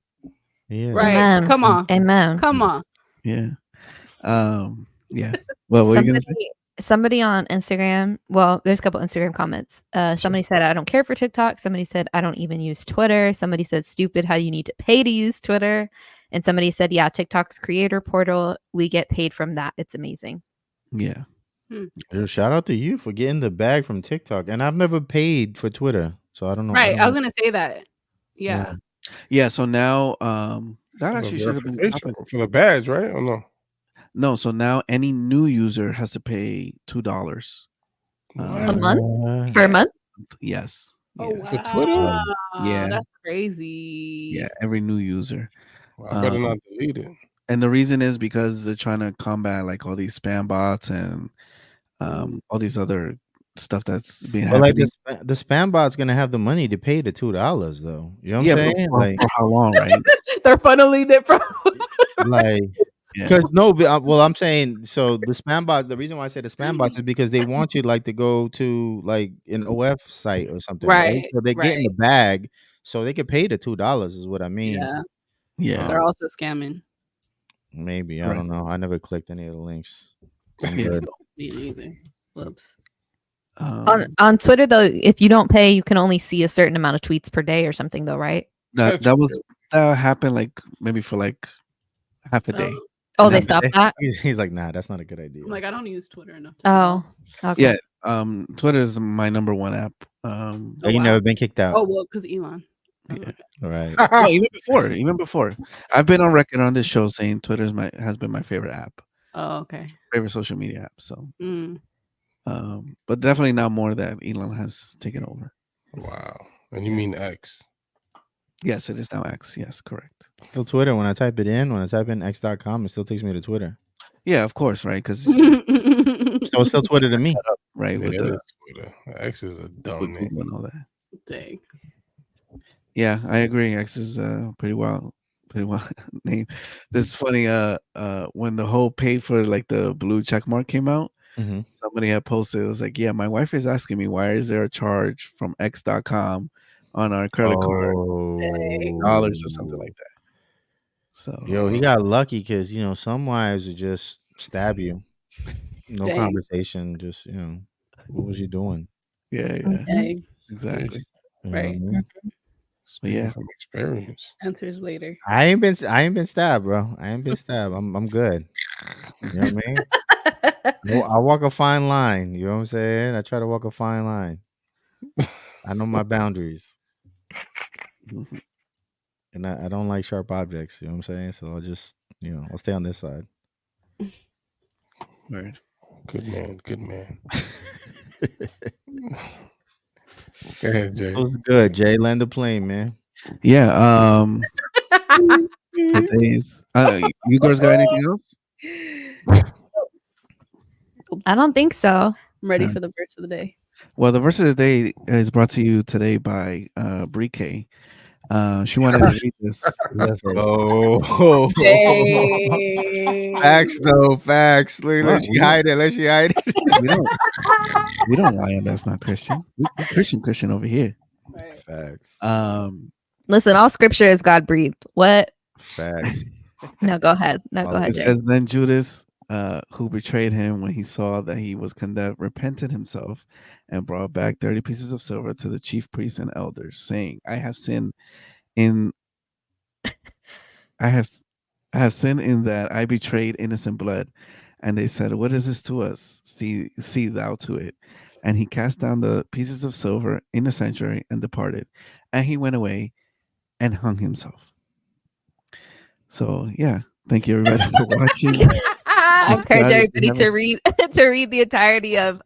Yeah. Right. Amen. Come on. Amen. Come on. Yeah. Yeah. Well, what are you gonna say? Somebody on Instagram, well, there's a couple Instagram comments. Somebody said, I don't care for TikTok. Somebody said, I don't even use Twitter. Somebody said, stupid how you need to pay to use Twitter. And somebody said, yeah, TikTok's creator portal. We get paid from that. It's amazing. Yeah. Shout out to you for getting the bag from TikTok. And I've never paid for Twitter. So I don't know. Right. I was going to say that. Yeah. Yeah. So now that actually should have been for the badge, right? Or no? No, so now any new user has to pay $2 a month for a month. Yes. Oh, wow. For Twitter? Yeah, that's crazy. Yeah, every new user. I better not delete it. And the reason is because they're trying to combat like all these spam bots and all these other stuff that's being happening. Like the spam bot's gonna have the money to pay the $2 though. You know what I'm saying? Like for how long, right? They're funneling it from like. Because well, I'm saying so the spam bots. The reason why I say the spam bots is because they want you like to go to like an OF site or something, right? So they're getting the bag, so they can pay the $2. Is what I mean. Yeah. They're also scamming. Maybe I don't know. I never clicked any of the links. I'm good. Me neither. Whoops. On Twitter though, if you don't pay, you can only see a certain amount of tweets per day or something though, right? That happened like maybe for like half a day. Oh, they stopped that? He's like, nah, that's not a good idea. I'm like, I don't use Twitter enough. Oh, okay. Yeah. Twitter is my number one app. You never been kicked out? Oh, well, because Elon. Yeah. All right. No, even before. I've been on record on this show saying Twitter has been my favorite app. Oh, okay. Favorite social media app. So, but definitely now more that Elon has taken over. Wow. And you mean X? Yes, it is now X. Yes, correct. Still Twitter. When I type in x.com, it still takes me to Twitter. Yeah, of course, right? Because so it's still Twitter to me, right? Yeah, with the Twitter. X is a dumb name and all that. Dang. Yeah, I agree. X is pretty wild name. This is funny. When the whole pay for like the blue check mark came out, somebody had posted. It was like, yeah, my wife is asking me why is there a charge from x.com on our credit card, $8 or something like that. So yo, he got lucky because some wives would just stab you, no conversation, just what was you doing? Yeah, exactly. Right. But yeah, from experience. Answers later. I ain't been stabbed, bro. I ain't been stabbed. I'm good. You know what I mean? I walk a fine line. You know what I'm saying? I try to walk a fine line. I know my boundaries. And I don't like sharp objects, you know what I'm saying? So I'll just, I'll stay on this side. Right. Good man. Good man. Go ahead, Jay. It was good, Jay. Land the plane, man. Yeah. Today's. You girls got anything else? I don't think so. I'm ready for the verse of the day. Well, the verse of the day is brought to you today by Brie K. She wanted to read this. Let's go. Dang. Facts, though. Facts. Look, let she hide it. Let she hide it. We don't lie, and that's not Christian. We're Christian over here. Right. Facts. Listen, all scripture is God breathed. What? Facts. No, go ahead. No, go ahead, It Jay. says, then Judas, who betrayed him when he saw that he was condemned, repented himself and brought back 30 pieces of silver to the chief priests and elders, saying, I have sinned in that I betrayed innocent blood. And they said, what is this to us? See thou to it. And he cast down the pieces of silver in the sanctuary and departed. And he went away and hung himself. So yeah, thank you everybody for watching. I encourage everybody to read the entirety of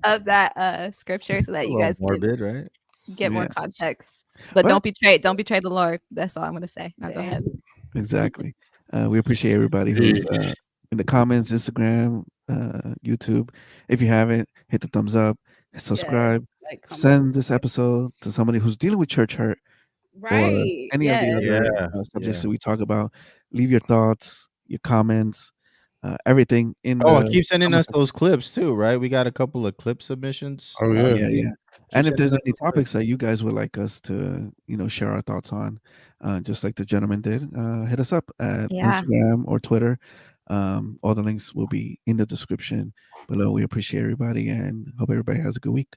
of that scripture so that you guys morbid, right? Get more context. But don't betray the Lord. That's all I'm gonna say. Now go ahead. Exactly. We appreciate everybody who's in the comments, Instagram, YouTube. If you haven't, hit the thumbs up, subscribe, send this episode to somebody who's dealing with church hurt. Or any of the other subjects that we talk about. Leave your thoughts, your comments, everything in. Keep sending us those clips too, right? We got a couple of clip submissions. Oh yeah. And if there's any topics that you guys would like us to, share our thoughts on, just like the gentleman did, hit us up at Instagram or Twitter. All the links will be in the description below. We appreciate everybody and hope everybody has a good week.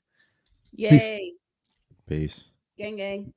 Yay. Peace. Gang gang.